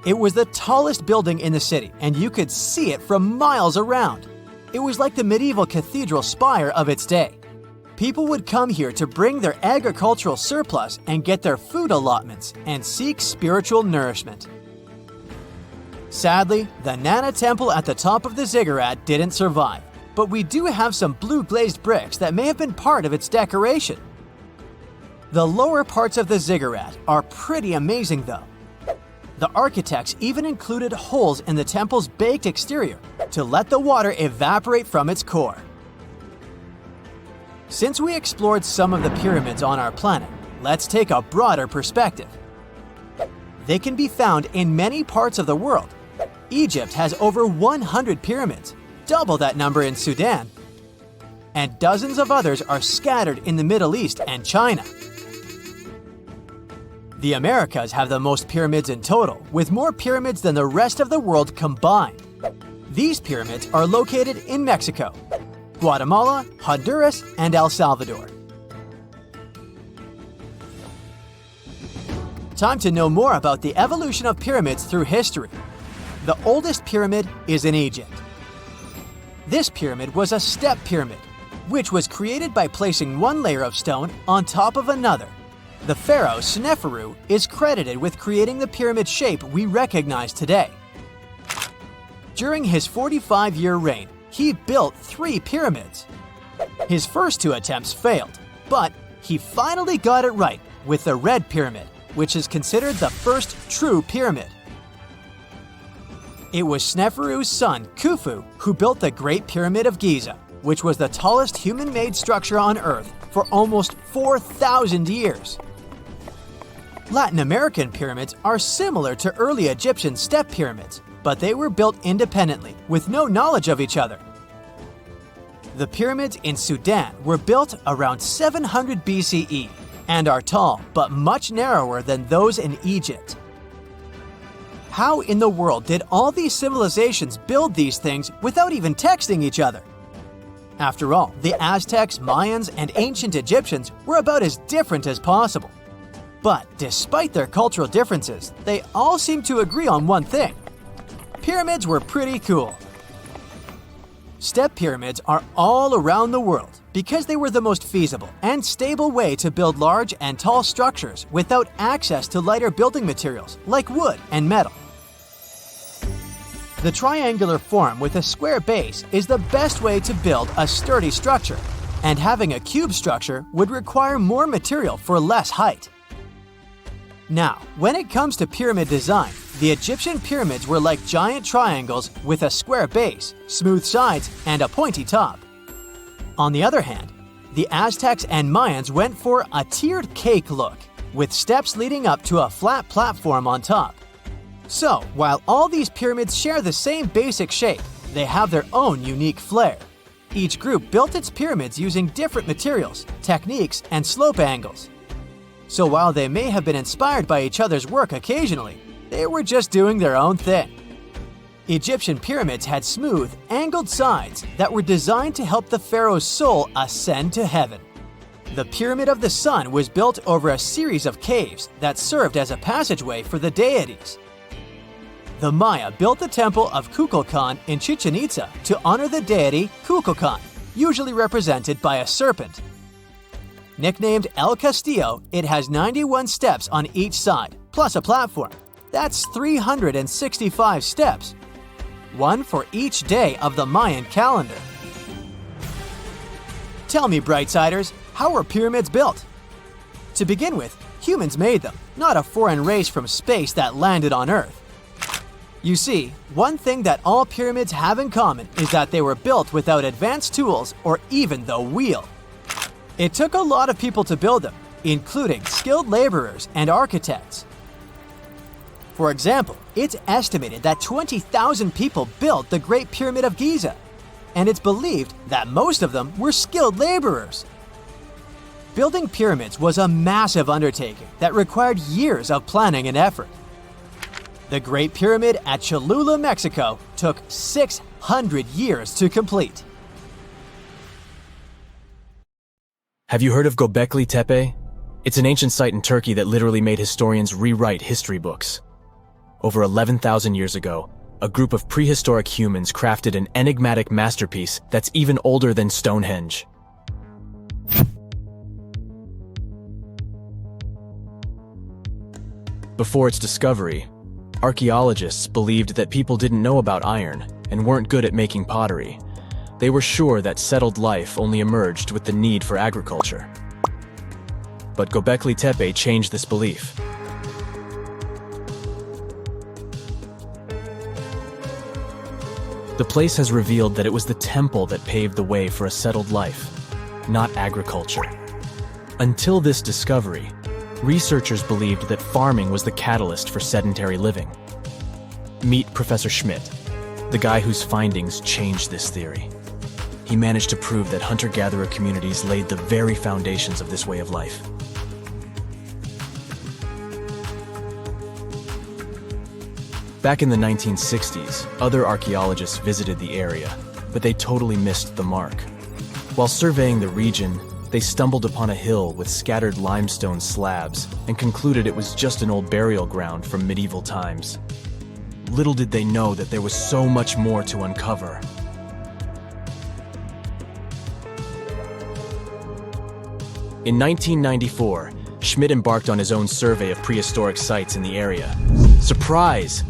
It was the tallest building in the city, and you could see it from miles around. It was like the medieval cathedral spire of its day. People would come here to bring their agricultural surplus and get their food allotments and seek spiritual nourishment. Sadly, the Nana temple at the top of the ziggurat didn't survive, but we do have some blue glazed bricks that may have been part of its decoration. The lower parts of the ziggurat are pretty amazing though. The architects even included holes in the temple's baked exterior to let the water evaporate from its core. Since we explored some of the pyramids on our planet, let's take a broader perspective. They can be found in many parts of the world. Egypt has over 100 pyramids, double that number in Sudan, and dozens of others are scattered in the Middle East and China. The Americas have the most pyramids in total, with more pyramids than the rest of the world combined. These pyramids are located in Mexico, Guatemala, Honduras, and El Salvador. Time to know more about the evolution of pyramids through history. The oldest pyramid is in Egypt. This pyramid was a step pyramid, which was created by placing one layer of stone on top of another. The pharaoh Sneferu is credited with creating the pyramid shape we recognize today. During his 45-year reign, he built 3 pyramids. His first 2 attempts failed, but he finally got it right with the Red Pyramid, which is considered the first true pyramid. It was Sneferu's son, Khufu, who built the Great Pyramid of Giza, which was the tallest human-made structure on Earth for almost 4,000 years. Latin American pyramids are similar to early Egyptian step pyramids, but they were built independently, with no knowledge of each other. The pyramids in Sudan were built around 700 BCE and are tall, but much narrower than those in Egypt. How in the world did all these civilizations build these things without even texting each other? After all, the Aztecs, Mayans, and ancient Egyptians were about as different as possible. But despite their cultural differences, they all seem to agree on one thing: pyramids were pretty cool. Step pyramids are all around the world because they were the most feasible and stable way to build large and tall structures without access to lighter building materials like wood and metal. The triangular form with a square base is the best way to build a sturdy structure, and having a cube structure would require more material for less height. Now, when it comes to pyramid design, the Egyptian pyramids were like giant triangles with a square base, smooth sides, and a pointy top. On the other hand, the Aztecs and Mayans went for a tiered cake look, with steps leading up to a flat platform on top. So, while all these pyramids share the same basic shape, they have their own unique flair. Each group built its pyramids using different materials, techniques, and slope angles. So while they may have been inspired by each other's work occasionally, they were just doing their own thing. Egyptian pyramids had smooth, angled sides that were designed to help the pharaoh's soul ascend to heaven. The Pyramid of the Sun was built over a series of caves that served as a passageway for the deities. The Maya built the temple of Kukulkan in Chichen Itza to honor the deity Kukulkan, usually represented by a serpent. Nicknamed El Castillo, it has 91 steps on each side, plus a platform. That's 365 steps, one for each day of the Mayan calendar. Tell me, Brightsiders, how were pyramids built? To begin with, humans made them, not a foreign race from space that landed on Earth. You see, one thing that all pyramids have in common is that they were built without advanced tools or even the wheel. It took a lot of people to build them, including skilled laborers and architects. For example, it's estimated that 20,000 people built the Great Pyramid of Giza, and it's believed that most of them were skilled laborers. Building pyramids was a massive undertaking that required years of planning and effort. The Great Pyramid at Cholula, Mexico, took 600 years to complete. Have you heard of Gobekli Tepe? It's an ancient site in Turkey that literally made historians rewrite history books. Over 11,000 years ago, a group of prehistoric humans crafted an enigmatic masterpiece that's even older than Stonehenge. Before its discovery, archaeologists believed that people didn't know about iron and weren't good at making pottery. They were sure that settled life only emerged with the need for agriculture. But Gobekli Tepe changed this belief. The place has revealed that it was the temple that paved the way for a settled life, not agriculture. Until this discovery, researchers believed that farming was the catalyst for sedentary living. Meet Professor Schmidt, the guy whose findings changed this theory. He managed to prove that hunter-gatherer communities laid the very foundations of this way of life. Back in the 1960s, other archaeologists visited the area, but they totally missed the mark. While surveying the region, they stumbled upon a hill with scattered limestone slabs and concluded it was just an old burial ground from medieval times. Little did they know that there was so much more to uncover. In 1994, Schmidt embarked on his own survey of prehistoric sites in the area. Surprise!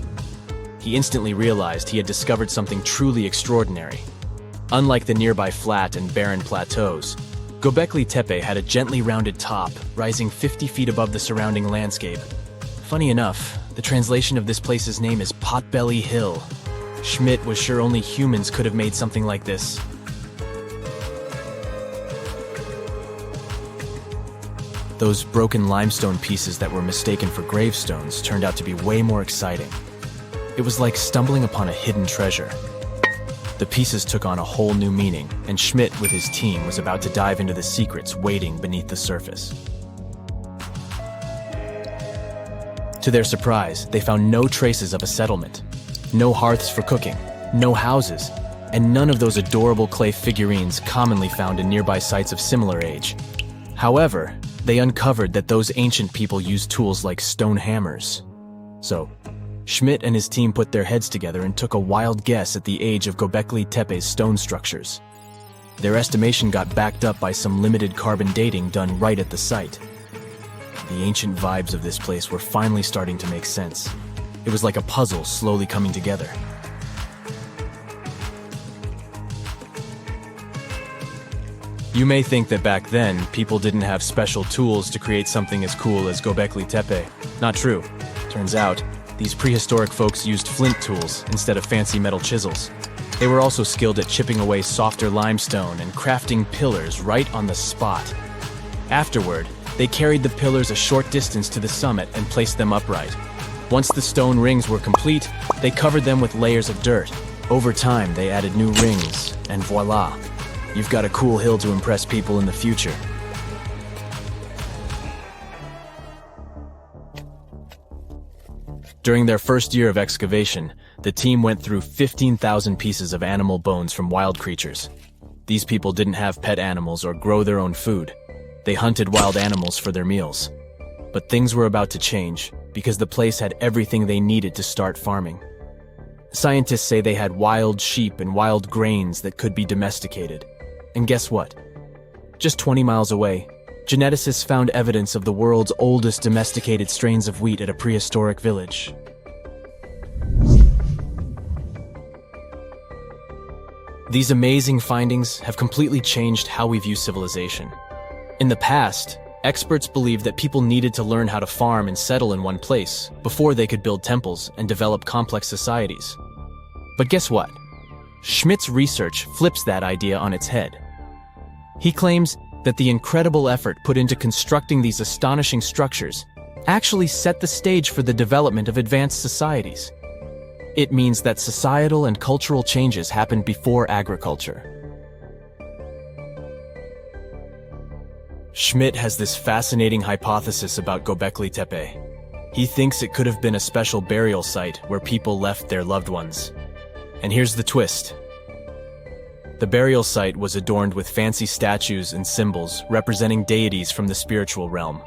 He he instantly realized he had discovered something truly extraordinary. Unlike the nearby flat and barren plateaus, Gobekli Tepe had a gently rounded top, rising 50 feet above the surrounding landscape. Funny enough, the translation of this place's name is Potbelly Hill. Schmidt was sure only humans could have made something like this. Those broken limestone pieces that were mistaken for gravestones turned out to be way more exciting. It was like stumbling upon a hidden treasure. The pieces took on a whole new meaning, and Schmidt with his team was about to dive into the secrets waiting beneath the surface. To their surprise, they found no traces of a settlement. No hearths for cooking, no houses, and none of those adorable clay figurines commonly found in nearby sites of similar age. However, they uncovered that those ancient people used tools like stone hammers. So, Schmidt and his team put their heads together and took a wild guess at the age of Gobekli Tepe's stone structures. Their estimation got backed up by some limited carbon dating done right at the site. The ancient vibes of this place were finally starting to make sense. It was like a puzzle slowly coming together. You may think that back then, people didn't have special tools to create something as cool as Gobekli Tepe. Not true. Turns out, these prehistoric folks used flint tools instead of fancy metal chisels. They were also skilled at chipping away softer limestone and crafting pillars right on the spot. Afterward, they carried the pillars a short distance to the summit and placed them upright. Once the stone rings were complete, they covered them with layers of dirt. Over time, they added new rings, and voila! You've got a cool hill to impress people in the future. During their first year of excavation, the team went through 15,000 pieces of animal bones from wild creatures. These people didn't have pet animals or grow their own food. They hunted wild animals for their meals. But things were about to change, because the place had everything they needed to start farming. Scientists say they had wild sheep and wild grains that could be domesticated. And guess what? Just 20 miles away, geneticists found evidence of the world's oldest domesticated strains of wheat at a prehistoric village. These amazing findings have completely changed how we view civilization. In the past, experts believed that people needed to learn how to farm and settle in one place before they could build temples and develop complex societies. But guess what? Schmidt's research flips that idea on its head. He claims that the incredible effort put into constructing these astonishing structures actually set the stage for the development of advanced societies. It means that societal and cultural changes happened before agriculture. Schmidt has this fascinating hypothesis about Gobekli Tepe. He thinks it could have been a special burial site where people left their loved ones. And here's the twist. The burial site was adorned with fancy statues and symbols representing deities from the spiritual realm.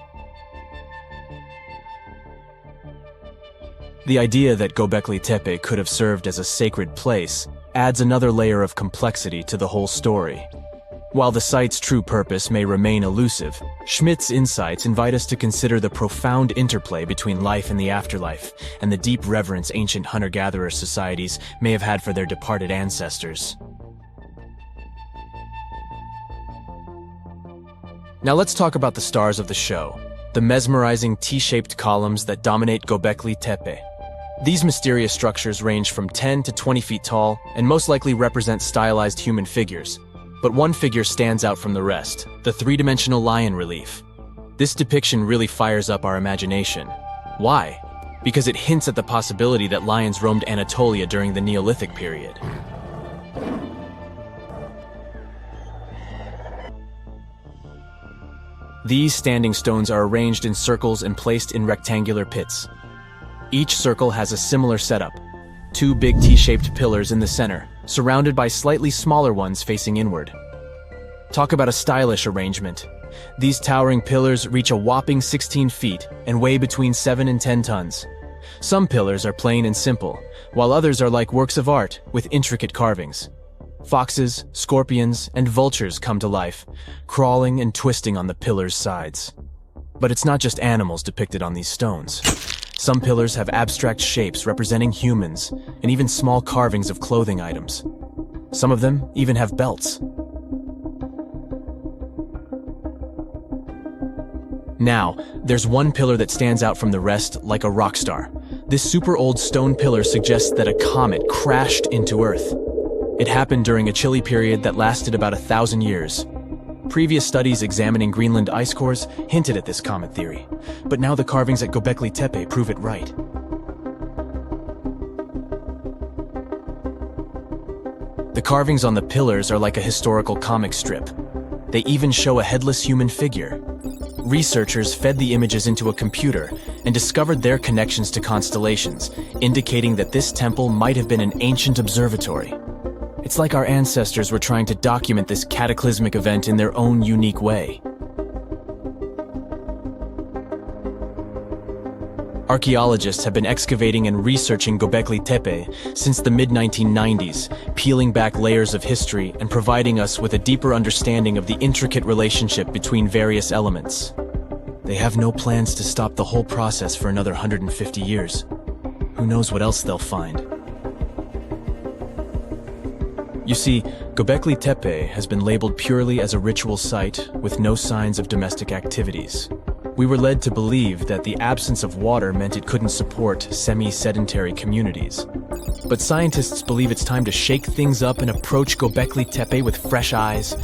The idea that Gobekli Tepe could have served as a sacred place adds another layer of complexity to the whole story. While the site's true purpose may remain elusive, Schmidt's insights invite us to consider the profound interplay between life and the afterlife, and the deep reverence ancient hunter-gatherer societies may have had for their departed ancestors. Now let's talk about the stars of the show, the mesmerizing T-shaped columns that dominate Gobekli Tepe. These mysterious structures range from 10 to 20 feet tall and most likely represent stylized human figures. But one figure stands out from the rest, the three-dimensional lion relief. This depiction really fires up our imagination. Why? Because it hints at the possibility that lions roamed Anatolia during the Neolithic period. These standing stones are arranged in circles and placed in rectangular pits. Each circle has a similar setup. Two big T-shaped pillars in the center, surrounded by slightly smaller ones facing inward. Talk about a stylish arrangement. These towering pillars reach a whopping 16 feet and weigh between 7 and 10 tons. Some pillars are plain and simple, while others are like works of art with intricate carvings. Foxes, scorpions, and vultures come to life, crawling and twisting on the pillars' sides. But it's not just animals depicted on these stones. Some pillars have abstract shapes representing humans, and even small carvings of clothing items. Some of them even have belts. Now, there's one pillar that stands out from the rest like a rock star. This super old stone pillar suggests that a comet crashed into Earth. It happened during a chilly period that lasted about 1,000 years. Previous studies examining Greenland ice cores hinted at this comet theory, but now the carvings at Gobekli Tepe prove it right. The carvings on the pillars are like a historical comic strip. They even show a headless human figure. Researchers fed the images into a computer and discovered their connections to constellations, indicating that this temple might have been an ancient observatory. It's like our ancestors were trying to document this cataclysmic event in their own unique way. Archaeologists have been excavating and researching Gobekli Tepe since the mid-1990s, peeling back layers of history and providing us with a deeper understanding of the intricate relationship between various elements. They have no plans to stop the whole process for another 150 years. Who knows what else they'll find? You see, Gobekli Tepe has been labeled purely as a ritual site with no signs of domestic activities. We were led to believe that the absence of water meant it couldn't support semi-sedentary communities. But scientists believe it's time to shake things up and approach Gobekli Tepe with fresh eyes.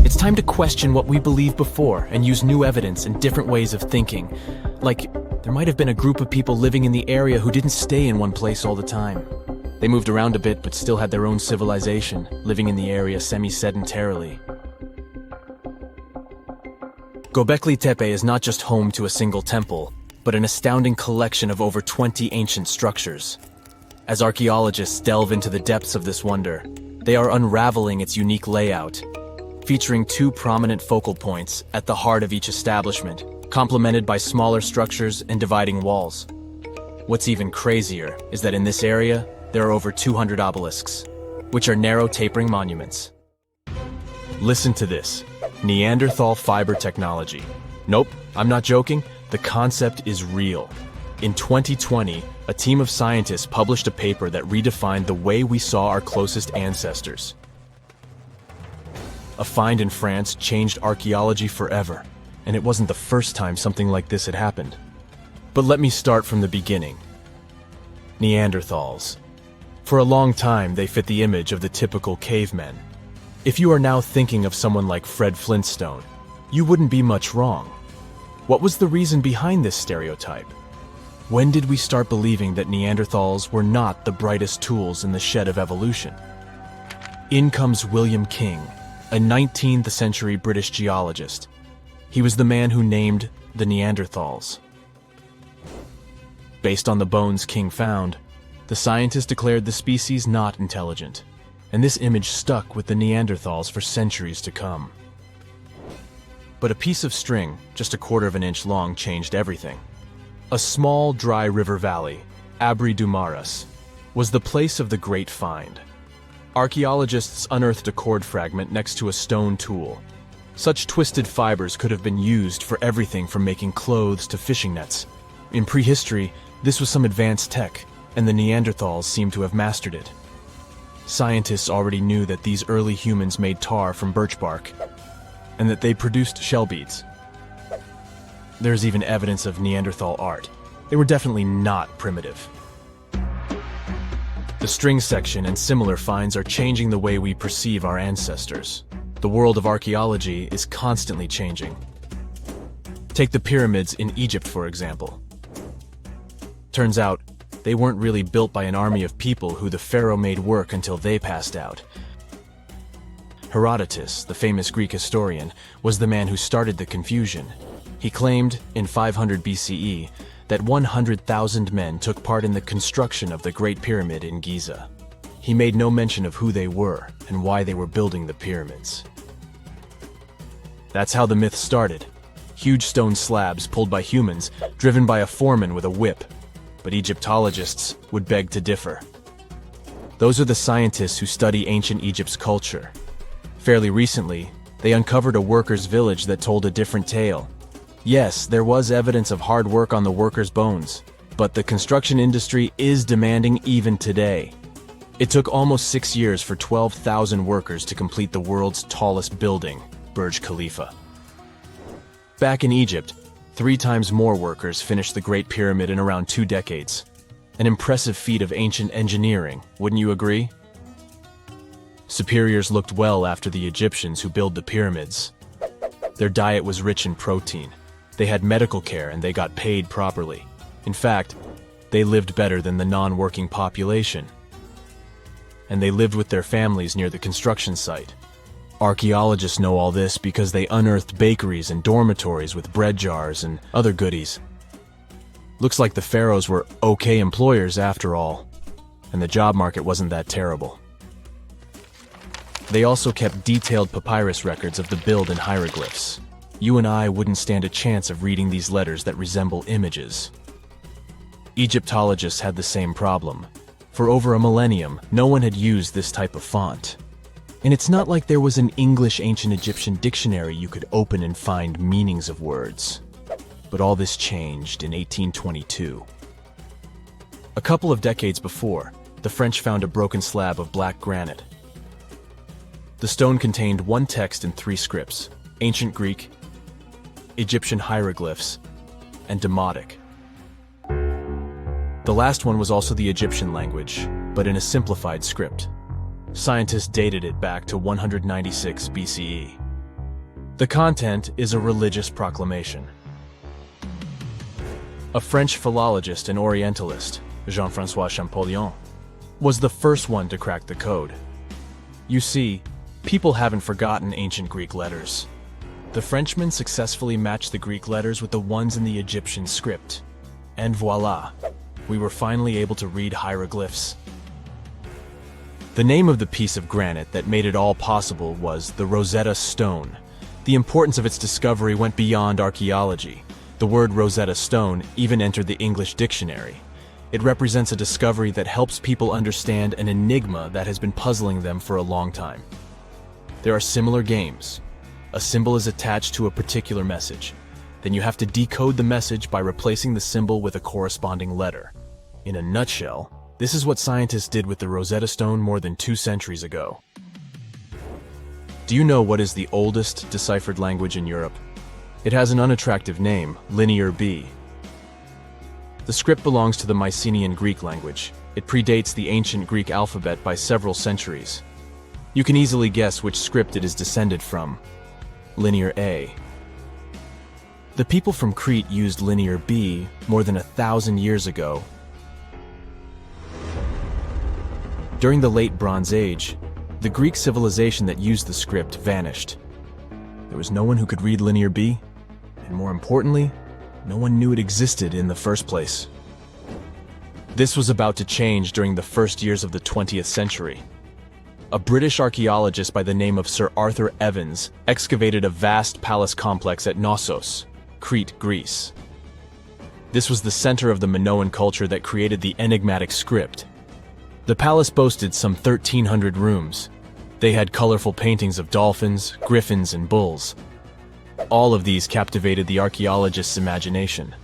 It's time to question what we believed before and use new evidence and different ways of thinking. Like, there might have been a group of people living in the area who didn't stay in one place all the time. They moved around a bit but still had their own civilization, living in the area semi-sedentarily. Gobekli Tepe is not just home to a single temple, but an astounding collection of over 20 ancient structures. As archaeologists delve into the depths of this wonder, they are unraveling its unique layout, featuring two prominent focal points at the heart of each establishment, complemented by smaller structures and dividing walls. What's even crazier is that in this area, there are over 200 obelisks, which are narrow tapering monuments. Listen to this. Neanderthal fiber technology. Nope, I'm not joking. The concept is real. In 2020, a team of scientists published a paper that redefined the way we saw our closest ancestors. A find in France changed archaeology forever, and it wasn't the first time something like this had happened. But let me start from the beginning. Neanderthals. For a long time, they fit the image of the typical cavemen. If you are now thinking of someone like Fred Flintstone, you wouldn't be much wrong. What was the reason behind this stereotype? When did we start believing that Neanderthals were not the brightest tools in the shed of evolution? In comes William King, a 19th century British geologist. He was the man who named the Neanderthals. Based on the bones King found, the scientist declared the species not intelligent, and this image stuck with the Neanderthals for centuries to come. But a piece of string, just 1/4 of an inch long, changed everything. A small, dry river valley, Abri du Maras, was the place of the great find. Archaeologists unearthed a cord fragment next to a stone tool. Such twisted fibers could have been used for everything from making clothes to fishing nets. In prehistory, this was some advanced tech, and the Neanderthals seem to have mastered it. Scientists already knew that these early humans made tar from birch bark, and that they produced shell beads. There's even evidence of Neanderthal art. They were definitely not primitive. The string section and similar finds are changing the way we perceive our ancestors. The world of archaeology is constantly changing. Take the pyramids in Egypt, for example. Turns out, they weren't really built by an army of people who the pharaoh made work until they passed out. Herodotus, the famous Greek historian, was the man who started the confusion. He claimed, in 500 BCE, that 100,000 men took part in the construction of the Great Pyramid in Giza. He made no mention of who they were and why they were building the pyramids. That's how the myth started. Huge stone slabs pulled by humans, driven by a foreman with a whip. But Egyptologists would beg to differ. Those are the scientists who study ancient Egypt's culture. Fairly recently, they uncovered a workers' village that told a different tale. Yes, there was evidence of hard work on the workers' bones, But the construction industry is demanding even today. It took almost 6 years for 12,000 workers to complete the world's tallest building, Burj Khalifa. Back in Egypt, 3 times more workers finished the Great Pyramid in around 2 decades. An impressive feat of ancient engineering, wouldn't you agree? Superiors looked well after the Egyptians who built the pyramids. Their diet was rich in protein. They had medical care and they got paid properly. In fact, they lived better than the non-working population. And they lived with their families near the construction site. Archaeologists know all this because they unearthed bakeries and dormitories with bread jars and other goodies. Looks like the pharaohs were okay employers after all, and the job market wasn't that terrible. They also kept detailed papyrus records of the build and hieroglyphs. You and I wouldn't stand a chance of reading these letters that resemble images. Egyptologists had the same problem. For over a millennium, no one had used this type of font. And it's not like there was an English ancient Egyptian dictionary you could open and find meanings of words. But all this changed in 1822. A couple of decades before, the French found a broken slab of black granite. The stone contained 1 text and 3 scripts: Ancient Greek, Egyptian hieroglyphs, and Demotic. The last one was also the Egyptian language, but in a simplified script. Scientists dated it back to 196 BCE. The content is a religious proclamation. A French philologist and Orientalist, Jean-François Champollion, was the first one to crack the code. You see, people haven't forgotten ancient Greek letters. The Frenchman successfully matched the Greek letters with the ones in the Egyptian script. And voila, we were finally able to read hieroglyphs. The name of the piece of granite that made it all possible was the Rosetta Stone. The importance of its discovery went beyond archaeology. The word Rosetta Stone even entered the English dictionary. It represents a discovery that helps people understand an enigma that has been puzzling them for a long time. There are similar games. A symbol is attached to a particular message. Then you have to decode the message by replacing the symbol with a corresponding letter. In a nutshell, this is what scientists did with the Rosetta Stone more than 2 centuries ago. Do you know what is the oldest deciphered language in Europe? It has an unattractive name, Linear B. The script belongs to the Mycenaean Greek language. It predates the ancient Greek alphabet by several centuries. You can easily guess which script it is descended from. Linear A. The people from Crete used Linear B more than 1,000 years ago. During the Late Bronze Age, the Greek civilization that used the script vanished. There was no one who could read Linear B, and more importantly, no one knew it existed in the first place. This was about to change during the first years of the 20th century. A British archaeologist by the name of Sir Arthur Evans excavated a vast palace complex at Knossos, Crete, Greece. This was the center of the Minoan culture that created the enigmatic script. The palace boasted some 1,300 rooms. They had colorful paintings of dolphins, griffins, and bulls. All of these captivated the archaeologists' imagination.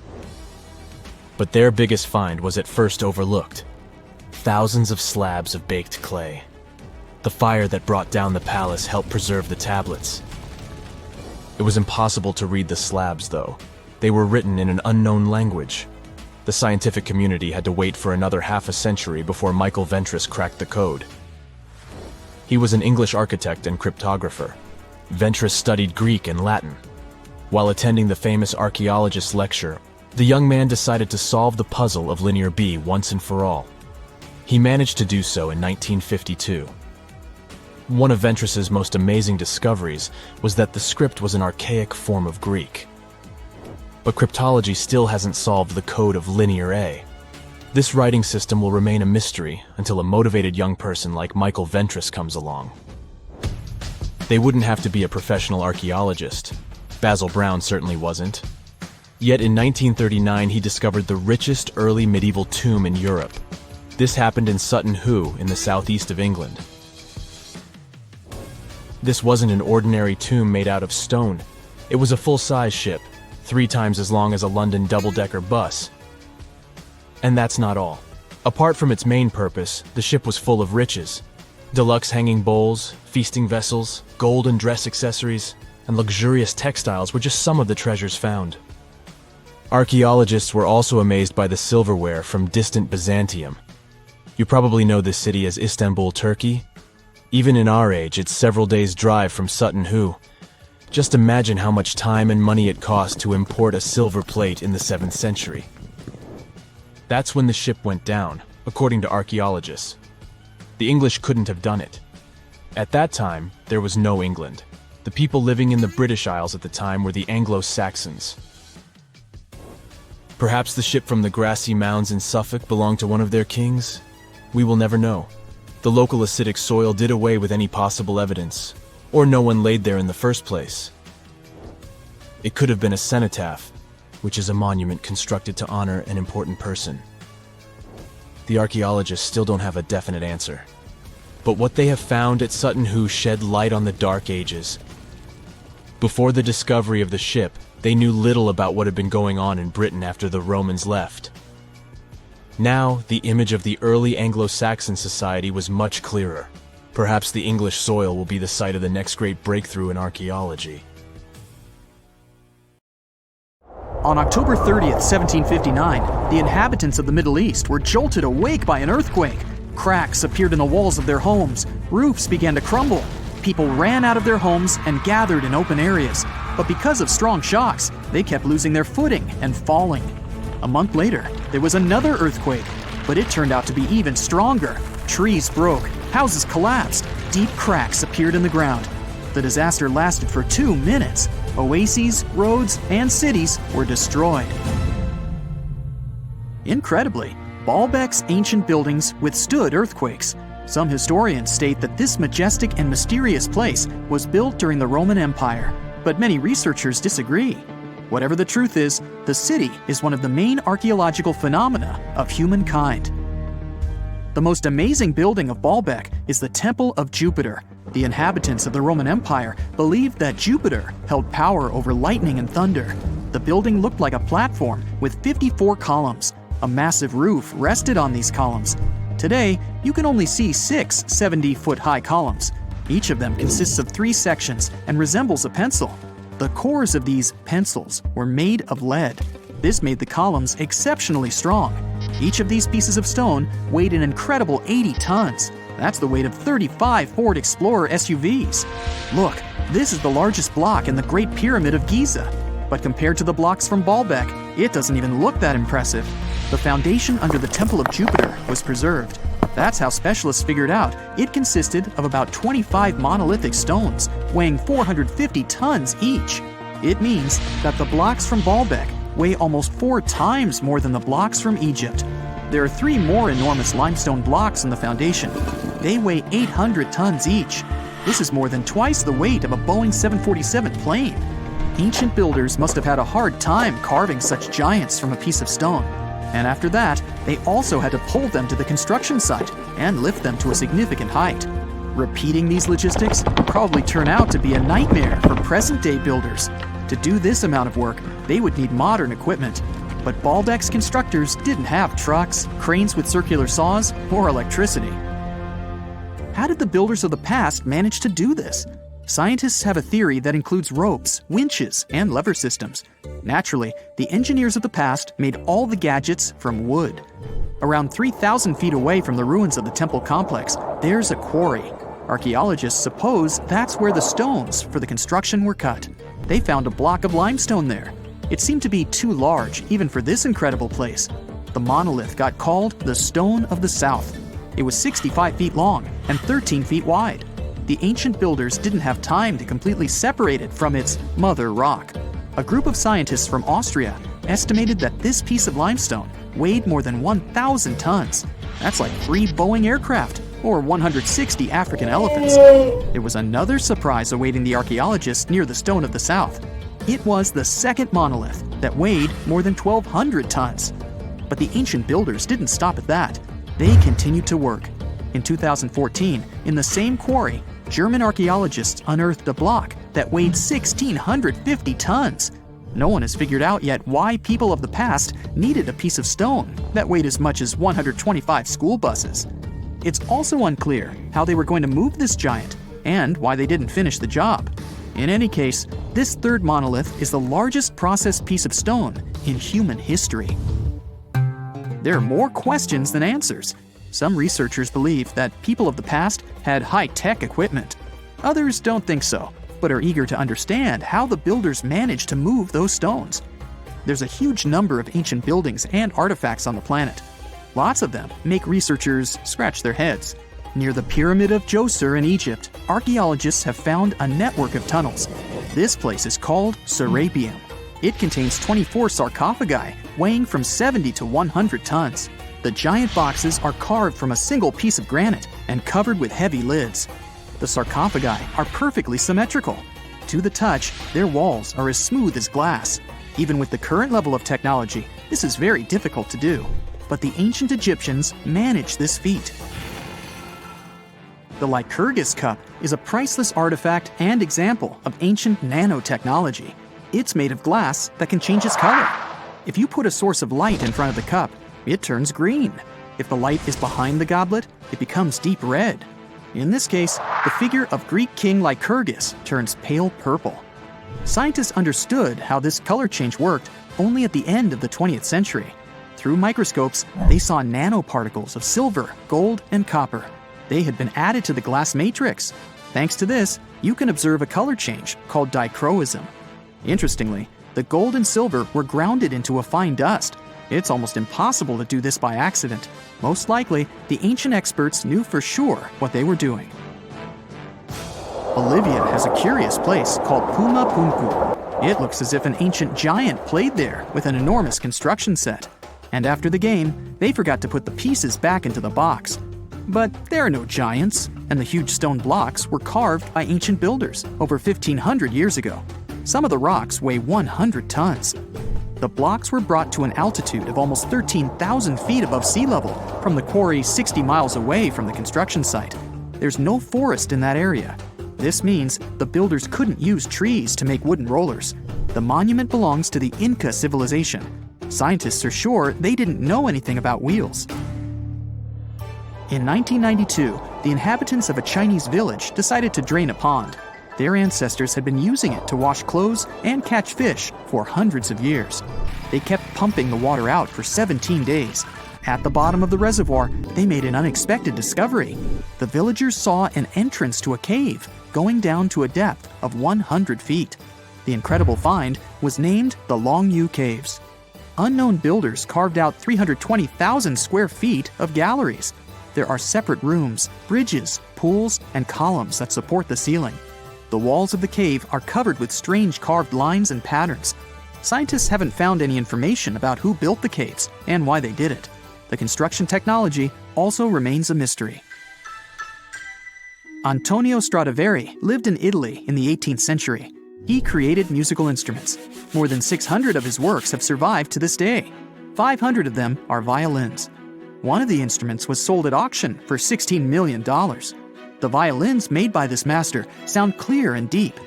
But their biggest find was at first overlooked: thousands of slabs of baked clay. The fire that brought down the palace helped preserve the tablets. It was impossible to read the slabs, though. They were written in an unknown language. The scientific community had to wait for another half a century before Michael Ventris cracked the code. He was an English architect and cryptographer. Ventris studied Greek and Latin. While attending the famous archaeologist lecture, the young man decided to solve the puzzle of Linear B once and for all. He managed to do so in 1952. One of Ventris's most amazing discoveries was that the script was an archaic form of Greek. But cryptology still hasn't solved the code of Linear A. This writing system will remain a mystery until a motivated young person like Michael Ventris comes along. They wouldn't have to be a professional archaeologist. Basil Brown certainly wasn't. Yet in 1939 he discovered the richest early medieval tomb in Europe. This happened in Sutton Hoo in the southeast of England. This wasn't an ordinary tomb made out of stone. It was a full-size ship, 3 times as long as a London double-decker bus. And that's not all. Apart from its main purpose, the ship was full of riches. Deluxe hanging bowls, feasting vessels, gold and dress accessories, and luxurious textiles were just some of the treasures found. Archaeologists were also amazed by the silverware from distant Byzantium. You probably know this city as Istanbul, Turkey. Even in our age, it's several days' drive from Sutton Hoo. Just imagine how much time and money it cost to import a silver plate in the 7th century. That's when the ship went down, according to archaeologists. The English couldn't have done it. At that time, there was no England. The people living in the British Isles at the time were the Anglo-Saxons. Perhaps the ship from the grassy mounds in Suffolk belonged to one of their kings? We will never know. The local acidic soil did away with any possible evidence, or no one laid there in the first place. It could have been a cenotaph, which is a monument constructed to honor an important person. The archaeologists still don't have a definite answer. But what they have found at Sutton Hoo shed light on the Dark Ages. Before the discovery of the ship, they knew little about what had been going on in Britain after the Romans left. Now, the image of the early Anglo-Saxon society was much clearer. Perhaps the English soil will be the site of the next great breakthrough in archaeology. On October 30th, 1759, the inhabitants of the Middle East were jolted awake by an earthquake. Cracks appeared in the walls of their homes, roofs began to crumble. People ran out of their homes and gathered in open areas. But because of strong shocks, they kept losing their footing and falling. A month later, there was another earthquake, but it turned out to be even stronger. Trees broke, houses collapsed, deep cracks appeared in the ground. The disaster lasted for 2 minutes. Oases, roads, and cities were destroyed. Incredibly, Balbeck's ancient buildings withstood earthquakes. Some historians state that this majestic and mysterious place was built during the Roman Empire, but many researchers disagree. Whatever the truth is, the city is one of the main archaeological phenomena of humankind. The most amazing building of Balbeck is the Temple of Jupiter. The inhabitants of the Roman Empire believed that Jupiter held power over lightning and thunder. The building looked like a platform with 54 columns. A massive roof rested on these columns. Today, you can only see 6 70-foot-high columns. Each of them consists of 3 sections and resembles a pencil. The cores of these pencils were made of lead. This made the columns exceptionally strong. Each of these pieces of stone weighed an incredible 80 tons. That's the weight of 35 Ford Explorer SUVs. Look, this is the largest block in the Great Pyramid of Giza. But compared to the blocks from Balbeck, it doesn't even look that impressive. The foundation under the Temple of Jupiter was preserved. That's how specialists figured out it consisted of about 25 monolithic stones, weighing 450 tons each. It means that the blocks from Balbeck weigh almost 4 times more than the blocks from Egypt. There are 3 more enormous limestone blocks in the foundation. They weigh 800 tons each. This is more than twice the weight of a Boeing 747 plane. Ancient builders must have had a hard time carving such giants from a piece of stone. And after that, they also had to pull them to the construction site and lift them to a significant height. Repeating these logistics would probably turn out to be a nightmare for present-day builders. To do this amount of work, they would need modern equipment. But Balbeck's constructors didn't have trucks, cranes with circular saws, or electricity. How did the builders of the past manage to do this? Scientists have a theory that includes ropes, winches, and lever systems. Naturally, the engineers of the past made all the gadgets from wood. Around 3,000 feet away from the ruins of the temple complex, there's a quarry. Archaeologists suppose that's where the stones for the construction were cut. They found a block of limestone there. It seemed to be too large, even for this incredible place. The monolith got called the Stone of the South. It was 65 feet long and 13 feet wide. The ancient builders didn't have time to completely separate it from its mother rock. A group of scientists from Austria estimated that this piece of limestone weighed more than 1,000 tons. That's like 3 Boeing aircraft or 160 African elephants. There was another surprise awaiting the archaeologists near the Stone of the South. It was the second monolith that weighed more than 1,200 tons. But the ancient builders didn't stop at that. They continued to work. In 2014, in the same quarry, German archaeologists unearthed a block that weighed 1,650 tons. No one has figured out yet why people of the past needed a piece of stone that weighed as much as 125 school buses. It's also unclear how they were going to move this giant and why they didn't finish the job. In any case, this third monolith is the largest processed piece of stone in human history. There are more questions than answers. Some researchers believe that people of the past had high-tech equipment. Others don't think so, but are eager to understand how the builders managed to move those stones. There's a huge number of ancient buildings and artifacts on the planet. Lots of them make researchers scratch their heads. Near the Pyramid of Djoser in Egypt, archaeologists have found a network of tunnels. This place is called Serapeum. It contains 24 sarcophagi weighing from 70 to 100 tons. The giant boxes are carved from a single piece of granite and covered with heavy lids. The sarcophagi are perfectly symmetrical. To the touch, their walls are as smooth as glass. Even with the current level of technology, this is very difficult to do. But the ancient Egyptians managed this feat. The Lycurgus cup is a priceless artifact and example of ancient nanotechnology. It's made of glass that can change its color. If you put a source of light in front of the cup, it turns green. If the light is behind the goblet, it becomes deep red. In this case, the figure of Greek king Lycurgus turns pale purple. Scientists understood how this color change worked only at the end of the 20th century. Through microscopes, they saw nanoparticles of silver, gold, and copper. They had been added to the glass matrix. Thanks to this, you can observe a color change called dichroism. Interestingly, the gold and silver were grounded into a fine dust. It's almost impossible to do this by accident. Most likely, the ancient experts knew for sure what they were doing. Bolivia has a curious place called Puma Punku. It looks as if an ancient giant played there with an enormous construction set. And after the game, they forgot to put the pieces back into the box. But there are no giants, and the huge stone blocks were carved by ancient builders over 1,500 years ago. Some of the rocks weigh 100 tons. The blocks were brought to an altitude of almost 13,000 feet above sea level from the quarry 60 miles away from the construction site. There's no forest in that area. This means the builders couldn't use trees to make wooden rollers. The monument belongs to the Inca civilization. Scientists are sure they didn't know anything about wheels. In 1992, the inhabitants of a Chinese village decided to drain a pond. Their ancestors had been using it to wash clothes and catch fish for hundreds of years. They kept pumping the water out for 17 days. At the bottom of the reservoir, they made an unexpected discovery. The villagers saw an entrance to a cave going down to a depth of 100 feet. The incredible find was named the Longyu Caves. Unknown builders carved out 320,000 square feet of galleries. There are separate rooms, bridges, pools, and columns that support the ceiling. The walls of the cave are covered with strange carved lines and patterns. Scientists haven't found any information about who built the caves and why they did it. The construction technology also remains a mystery. Antonio Stradivari lived in Italy in the 18th century. He created musical instruments. More than 600 of his works have survived to this day. 500 of them are violins. One of the instruments was sold at auction for $16 million. The violins made by this master sound clear and deep.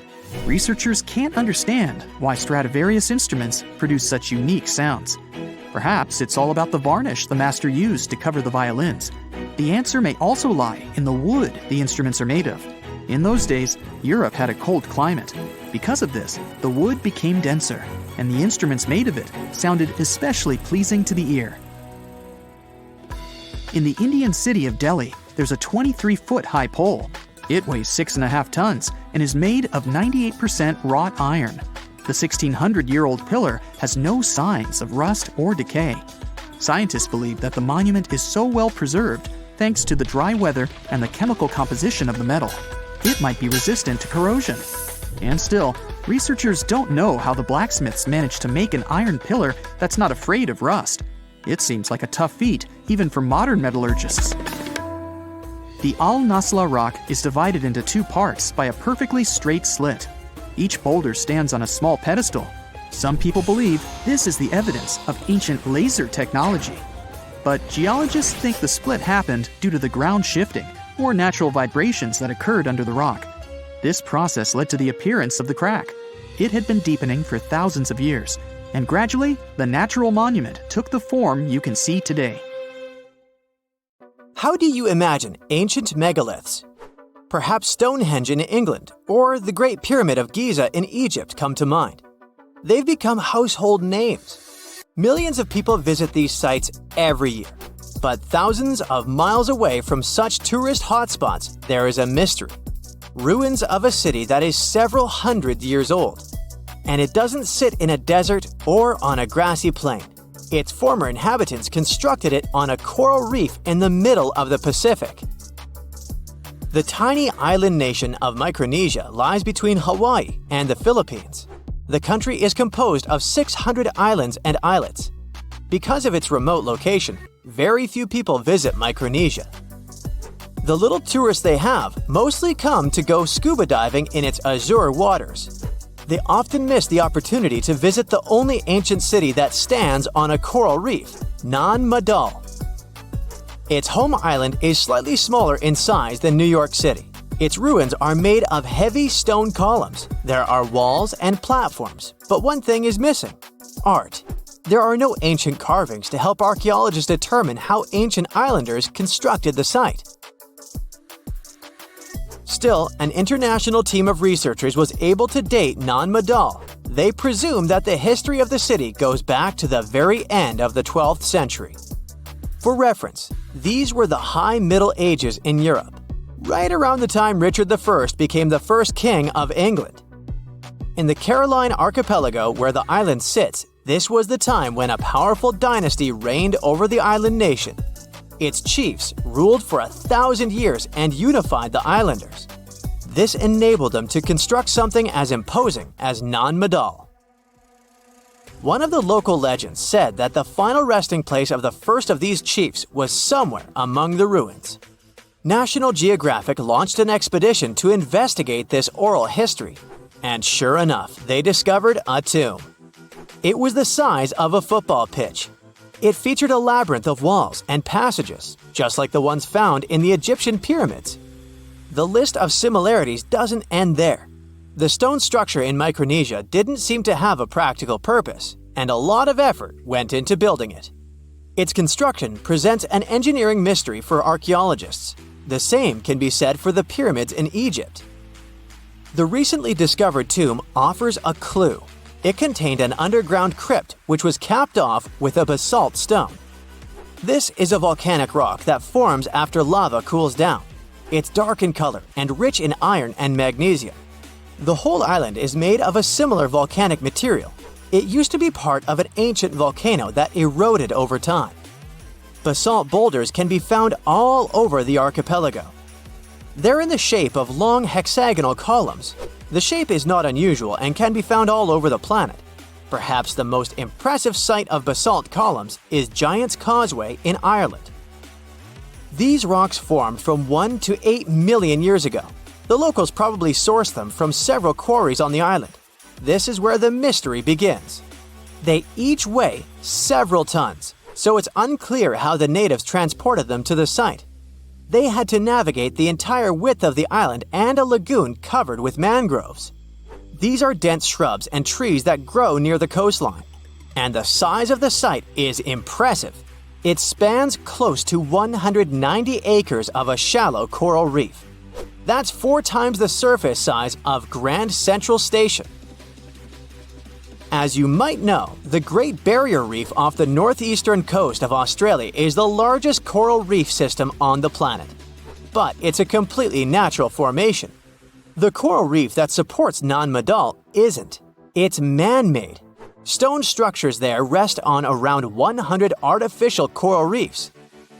Researchers can't understand why Stradivarius instruments produce such unique sounds. Perhaps it's all about the varnish the master used to cover the violins. The answer may also lie in the wood the instruments are made of. In those days, Europe had a cold climate. Because of this, the wood became denser, and the instruments made of it sounded especially pleasing to the ear. In the Indian city of Delhi, there's a 23-foot high pole. It weighs 6.5 tons and is made of 98% wrought iron. The 1,600-year-old pillar has no signs of rust or decay. Scientists believe that the monument is so well preserved thanks to the dry weather and the chemical composition of the metal. It might be resistant to corrosion. And still, researchers don't know how the blacksmiths managed to make an iron pillar that's not afraid of rust. It seems like a tough feat, even for modern metallurgists. The Al-Nasla rock is divided into two parts by a perfectly straight slit. Each boulder stands on a small pedestal. Some people believe this is the evidence of ancient laser technology. But geologists think the split happened due to the ground shifting or natural vibrations that occurred under the rock. This process led to the appearance of the crack. it had been deepening for thousands of years, and gradually, the natural monument took the form you can see today. How do you imagine ancient megaliths? Perhaps Stonehenge in England or the Great Pyramid of Giza in Egypt come to mind. They've become household names. Millions of people visit these sites every year. But thousands of miles away from such tourist hotspots, there is a mystery. Ruins of a city that is several hundred years old. And it doesn't sit in a desert or on a grassy plain. Its former inhabitants constructed it on a coral reef in the middle of the Pacific. The tiny island nation of Micronesia lies between Hawaii and the Philippines. The country is composed of 600 islands and islets. Because of its remote location, very few people visit Micronesia. The little tourists they have mostly come to go scuba diving in its azure waters. They often miss the opportunity to visit the only ancient city that stands on a coral reef, Nan Madal. Its home island is slightly smaller in size than New York City. Its ruins are made of heavy stone columns. There are walls and platforms, but one thing is missing: art. There are no ancient carvings to help archaeologists determine how ancient islanders constructed the site. Still, an international team of researchers was able to date Nan Madal. They presume that the history of the city goes back to the very end of the 12th century. For reference, these were the High Middle Ages in Europe, right around the time Richard I became the first king of England. In the Caroline archipelago where the island sits, this was the time when a powerful dynasty reigned over the island nation. Its chiefs ruled for 1,000 years and unified the islanders. This enabled them to construct something as imposing as Nan Madal. One of the local legends said that the final resting place of the first of these chiefs was somewhere among the ruins. National Geographic launched an expedition to investigate this oral history, and sure enough, they discovered a tomb. It was the size of a football pitch. It featured a labyrinth of walls and passages, just like the ones found in the Egyptian pyramids. The list of similarities doesn't end there. The stone structure in Micronesia didn't seem to have a practical purpose, and a lot of effort went into building it. Its construction presents an engineering mystery for archaeologists. The same can be said for the pyramids in Egypt. The recently discovered tomb offers a clue. It contained an underground crypt which was capped off with a basalt stone. This is a volcanic rock that forms after lava cools down. It's dark in color and rich in iron and magnesium. The whole island is made of a similar volcanic material. It used to be part of an ancient volcano that eroded over time. Basalt boulders can be found all over the archipelago. They're in the shape of long hexagonal columns. The shape is not unusual and can be found all over the planet. Perhaps the most impressive site of basalt columns is Giant's Causeway in Ireland. These rocks formed from 1 to 8 million years ago. The locals probably sourced them from several quarries on the island. This is where the mystery begins. They each weigh several tons, so it's unclear how the natives transported them to the site. They had to navigate the entire width of the island and a lagoon covered with mangroves. These are dense shrubs and trees that grow near the coastline. And the size of the site is impressive. It spans close to 190 acres of a shallow coral reef. That's 4 times the surface size of Grand Central Station. As you might know, the Great Barrier Reef off the northeastern coast of Australia is the largest coral reef system on the planet. But it's a completely natural formation. The coral reef that supports Nan Madal isn't. It's man-made. Stone structures there rest on around 100 artificial coral reefs.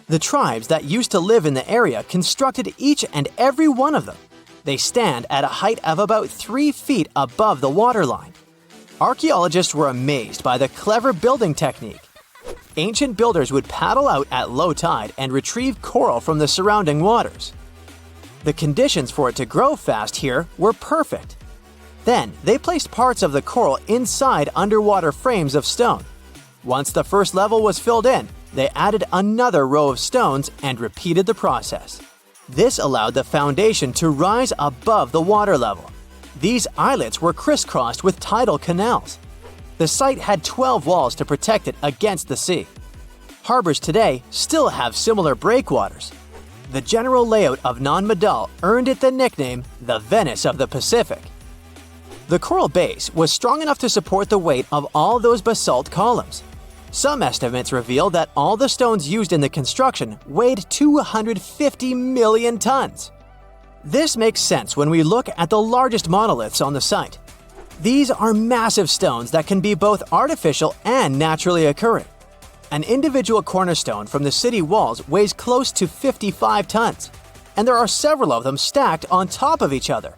The tribes that used to live in the area constructed each and every one of them. They stand at a height of about 3 feet above the waterline. Archaeologists were amazed by the clever building technique. Ancient builders would paddle out at low tide and retrieve coral from the surrounding waters. The conditions for it to grow fast here were perfect. Then, they placed parts of the coral inside underwater frames of stone. Once the first level was filled in, they added another row of stones and repeated the process. This allowed the foundation to rise above the water level. These islets were crisscrossed with tidal canals. The site had 12 walls to protect it against the sea. Harbors today still have similar breakwaters. The general layout of Nan Madal earned it the nickname the Venice of the Pacific. The coral base was strong enough to support the weight of all those basalt columns. Some estimates reveal that all the stones used in the construction weighed 250 million tons. This makes sense when we look at the largest monoliths on the site. These are massive stones that can be both artificial and naturally occurring. An individual cornerstone from the city walls weighs close to 55 tons, and there are several of them stacked on top of each other.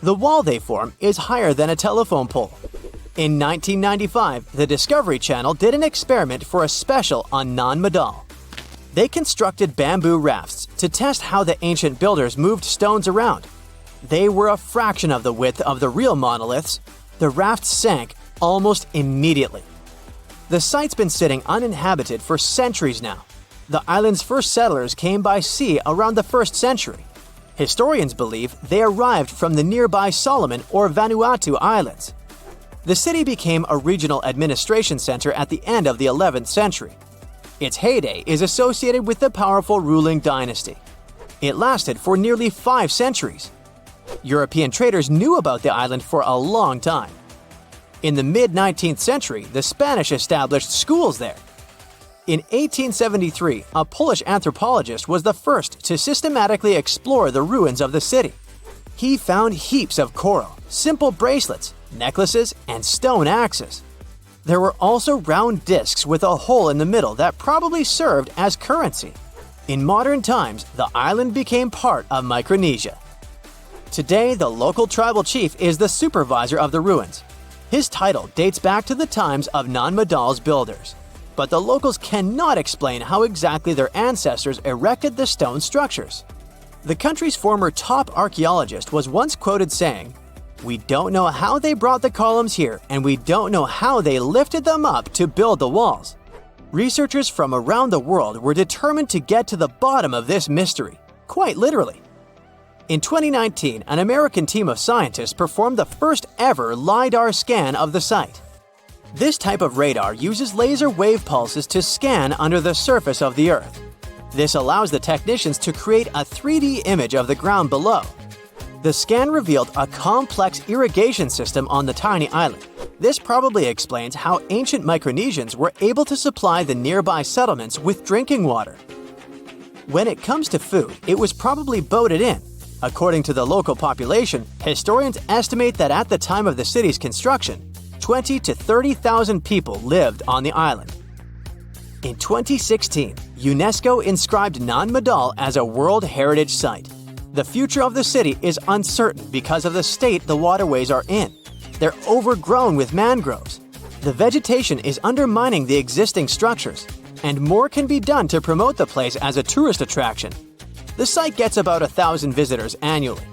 The wall they form is higher than a telephone pole. In 1995, the Discovery Channel did an experiment for a special on Nan Madal. They constructed bamboo rafts to test how the ancient builders moved stones around. They were a fraction of the width of the real monoliths. The rafts sank almost immediately. The site's been sitting uninhabited for centuries now. The island's first settlers came by sea around the 1st century. Historians believe they arrived from the nearby Solomon or Vanuatu Islands. The city became a regional administration center at the end of the 11th century. Its heyday is associated with the powerful ruling dynasty. It lasted for nearly 5 centuries. European traders knew about the island for a long time. In the mid-19th century, the Spanish established schools there. In 1873, a Polish anthropologist was the first to systematically explore the ruins of the city. He found heaps of coral, simple bracelets, necklaces, and stone axes. There were also round discs with a hole in the middle that probably served as currency. In modern times, the island became part of Micronesia. Today, the local tribal chief is the supervisor of the ruins. His title dates back to the times of Nan Madal's builders. But the locals cannot explain how exactly their ancestors erected the stone structures. The country's former top archaeologist was once quoted saying, "We don't know how they brought the columns here, and we don't know how they lifted them up to build the walls." Researchers from around the world were determined to get to the bottom of this mystery, quite literally. In 2019, an American team of scientists performed the first ever LiDAR scan of the site. This type of radar uses laser wave pulses to scan under the surface of the Earth. This allows the technicians to create a 3D image of the ground below. The scan revealed a complex irrigation system on the tiny island. This probably explains how ancient Micronesians were able to supply the nearby settlements with drinking water. When it comes to food, it was probably boated in. According to the local population, historians estimate that at the time of the city's construction, 20 to 30,000 people lived on the island. In 2016, UNESCO inscribed Nan Madal as a World Heritage Site. The future of the city is uncertain because of the state the waterways are in. They're overgrown with mangroves. The vegetation is undermining the existing structures, and more can be done to promote the place as a tourist attraction. The site gets about 1,000 visitors annually.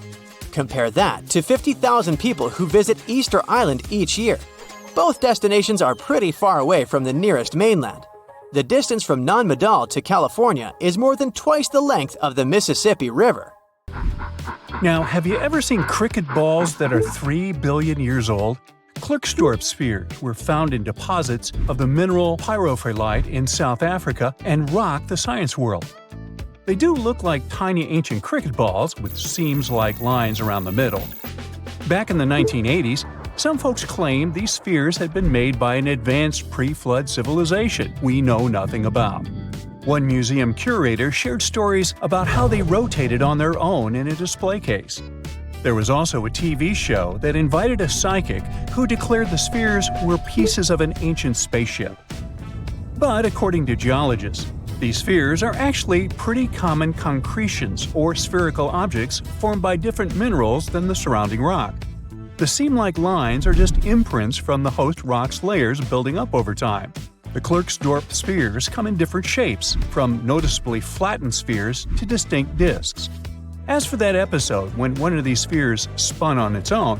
Compare that to 50,000 people who visit Easter Island each year. Both destinations are pretty far away from the nearest mainland. The distance from Nan Madal to California is more than twice the length of the Mississippi River. Now, have you ever seen cricket balls that are 3 billion years old? Klerksdorp spheres were found in deposits of the mineral pyrophyllite in South Africa and rock the science world. They do look like tiny ancient cricket balls with seams-like lines around the middle. Back in the 1980s, some folks claimed these spheres had been made by an advanced pre-flood civilization we know nothing about. One museum curator shared stories about how they rotated on their own in a display case. There was also a TV show that invited a psychic who declared the spheres were pieces of an ancient spaceship. But according to geologists, these spheres are actually pretty common concretions or spherical objects formed by different minerals than the surrounding rock. The seam-like lines are just imprints from the host rock's layers building up over time. The Klerksdorp spheres come in different shapes, from noticeably flattened spheres to distinct discs. As for that episode when one of these spheres spun on its own,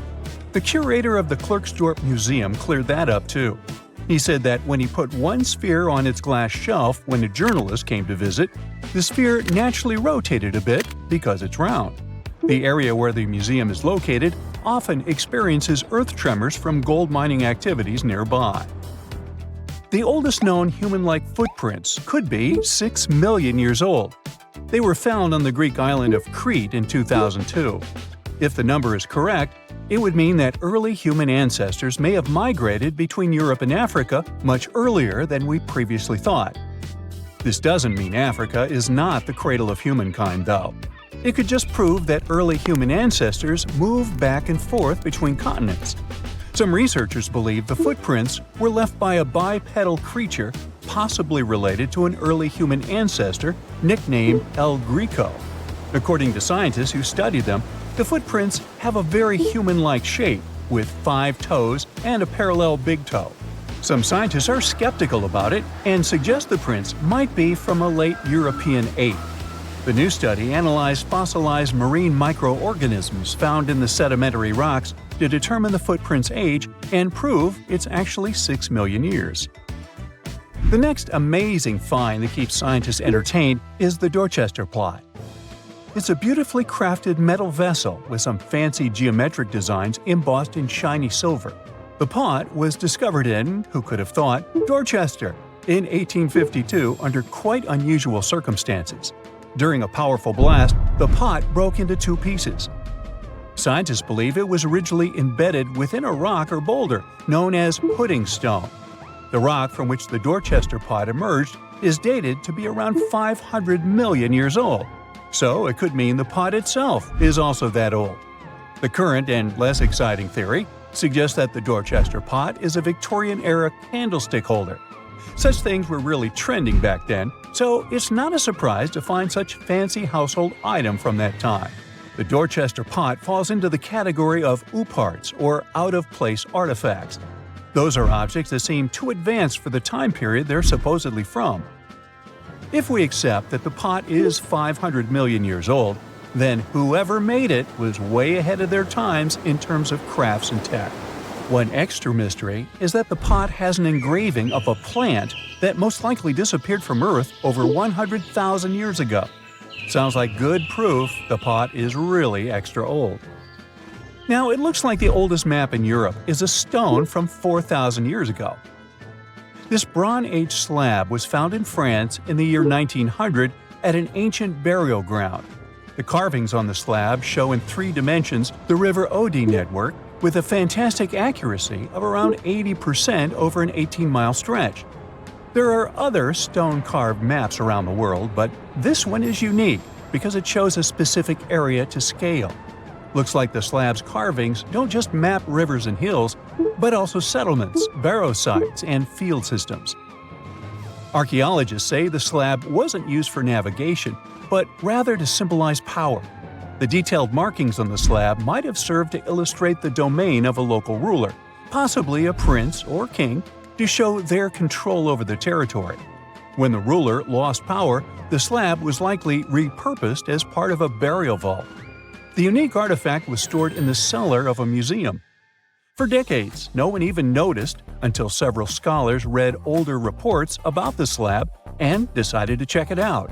the curator of the Klerksdorp Museum cleared that up too. He said that when he put one sphere on its glass shelf when a journalist came to visit, the sphere naturally rotated a bit because it's round. The area where the museum is located often experiences earth tremors from gold mining activities nearby. The oldest known human-like footprints could be 6 million years old. They were found on the Greek island of Crete in 2002. If the number is correct, it would mean that early human ancestors may have migrated between Europe and Africa much earlier than we previously thought. This doesn't mean Africa is not the cradle of humankind, though. It could just prove that early human ancestors moved back and forth between continents. Some researchers believe the footprints were left by a bipedal creature possibly related to an early human ancestor nicknamed El Greco. According to scientists who studied them, the footprints have a very human-like shape, with 5 toes and a parallel big toe. Some scientists are skeptical about it and suggest the prints might be from a late European ape. The new study analyzed fossilized marine microorganisms found in the sedimentary rocks to determine the footprint's age and prove it's actually 6 million years. The next amazing find that keeps scientists entertained is the Dorchester pot. It's a beautifully crafted metal vessel with some fancy geometric designs embossed in shiny silver. The pot was discovered in, who could have thought, Dorchester in 1852 under quite unusual circumstances. During a powerful blast, the pot broke into 2 pieces. Scientists believe it was originally embedded within a rock or boulder known as pudding stone. The rock from which the Dorchester pot emerged is dated to be around 500 million years old, so it could mean the pot itself is also that old. The current and less exciting theory suggests that the Dorchester pot is a Victorian-era candlestick holder. Such things were really trending back then, so it's not a surprise to find such fancy household item from that time. The Dorchester pot falls into the category of ooparts, or out-of-place artifacts. Those are objects that seem too advanced for the time period they're supposedly from. If we accept that the pot is 500 million years old, then whoever made it was way ahead of their times in terms of crafts and tech. One extra mystery is that the pot has an engraving of a plant that most likely disappeared from Earth over 100,000 years ago. Sounds like good proof the pot is really extra old. Now, it looks like the oldest map in Europe is a stone from 4,000 years ago. This Bronze Age slab was found in France in the year 1900 at an ancient burial ground. The carvings on the slab show in 3 dimensions the River Odde network with a fantastic accuracy of around 80% over an 18-mile stretch. There are other stone-carved maps around the world, but this one is unique because it shows a specific area to scale. Looks like the slab's carvings don't just map rivers and hills, but also settlements, barrow sites, and field systems. Archaeologists say the slab wasn't used for navigation, but rather to symbolize power. The detailed markings on the slab might have served to illustrate the domain of a local ruler, possibly a prince or king, to show their control over the territory. When the ruler lost power, the slab was likely repurposed as part of a burial vault. The unique artifact was stored in the cellar of a museum. For decades, no one even noticed until several scholars read older reports about the slab and decided to check it out.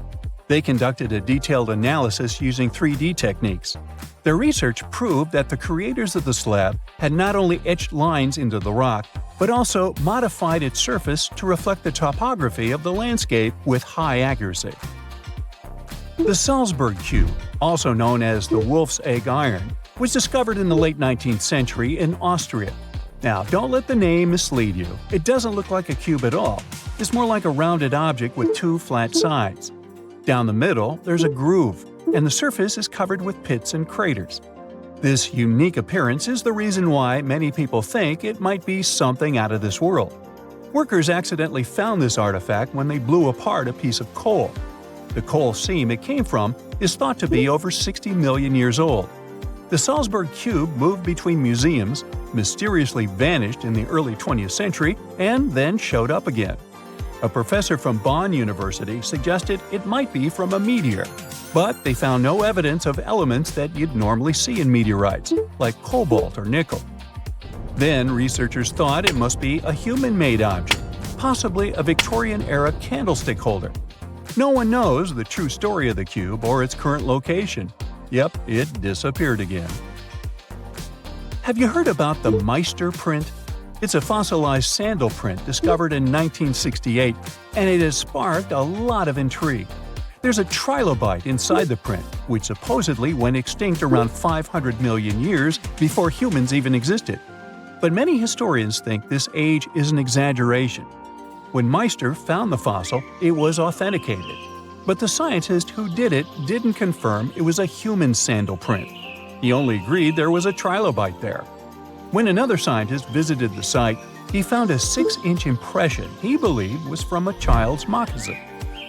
They conducted a detailed analysis using 3D techniques. Their research proved that the creators of the slab had not only etched lines into the rock, but also modified its surface to reflect the topography of the landscape with high accuracy. The Salzburg cube, also known as the Wolf's Egg Iron, was discovered in the late 19th century in Austria. Now, don't let the name mislead you. It doesn't look like a cube at all. It's more like a rounded object with 2 flat sides. Down the middle, there's a groove, and the surface is covered with pits and craters. This unique appearance is the reason why many people think it might be something out of this world. Workers accidentally found this artifact when they blew apart a piece of coal. The coal seam it came from is thought to be over 60 million years old. The Salzburg cube moved between museums, mysteriously vanished in the early 20th century, and then showed up again. A professor from Bonn University suggested it might be from a meteor, but they found no evidence of elements that you'd normally see in meteorites, like cobalt or nickel. Then researchers thought it must be a human-made object, possibly a Victorian-era candlestick holder. No one knows the true story of the cube or its current location. Yep, it disappeared again. Have you heard about the Meister print? It's a fossilized sandal print discovered in 1968, and it has sparked a lot of intrigue. There's a trilobite inside the print, which supposedly went extinct around 500 million years before humans even existed. But many historians think this age is an exaggeration. When Meister found the fossil, it was authenticated. But the scientist who did it didn't confirm it was a human sandal print. He only agreed there was a trilobite there. When another scientist visited the site, he found a 6-inch impression he believed was from a child's moccasin.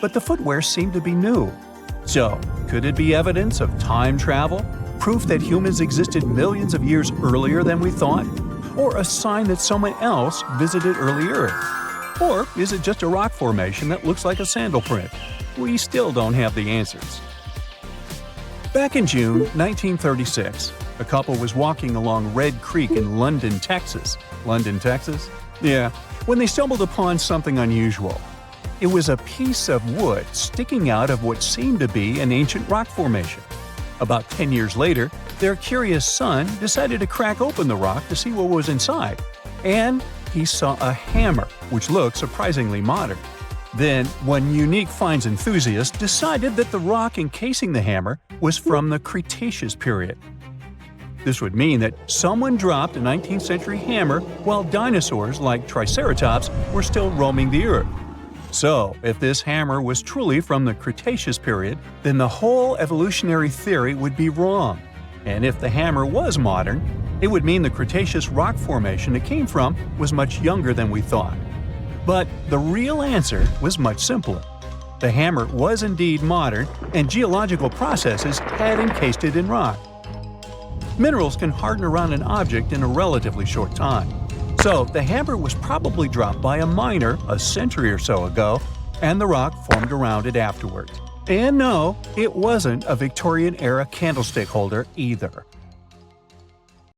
But the footwear seemed to be new. So, could it be evidence of time travel? Proof that humans existed millions of years earlier than we thought? Or a sign that someone else visited early Earth? Or is it just a rock formation that looks like a sandal print? We still don't have the answers. Back in June 1936, a couple was walking along Red Creek in London, Texas. London, Texas? Yeah, when they stumbled upon something unusual. It was a piece of wood sticking out of what seemed to be an ancient rock formation. About 10 years later, their curious son decided to crack open the rock to see what was inside. And he saw a hammer, which looked surprisingly modern. Then, one unique finds enthusiast decided that the rock encasing the hammer was from the Cretaceous period. This would mean that someone dropped a 19th century hammer while dinosaurs like Triceratops were still roaming the earth. So, if this hammer was truly from the Cretaceous period, then the whole evolutionary theory would be wrong. And if the hammer was modern, it would mean the Cretaceous rock formation it came from was much younger than we thought. But the real answer was much simpler. The hammer was indeed modern, and geological processes had encased it in rock. Minerals can harden around an object in a relatively short time. So, the hammer was probably dropped by a miner a century or so ago, and the rock formed around it afterwards. And no, it wasn't a Victorian-era candlestick holder either.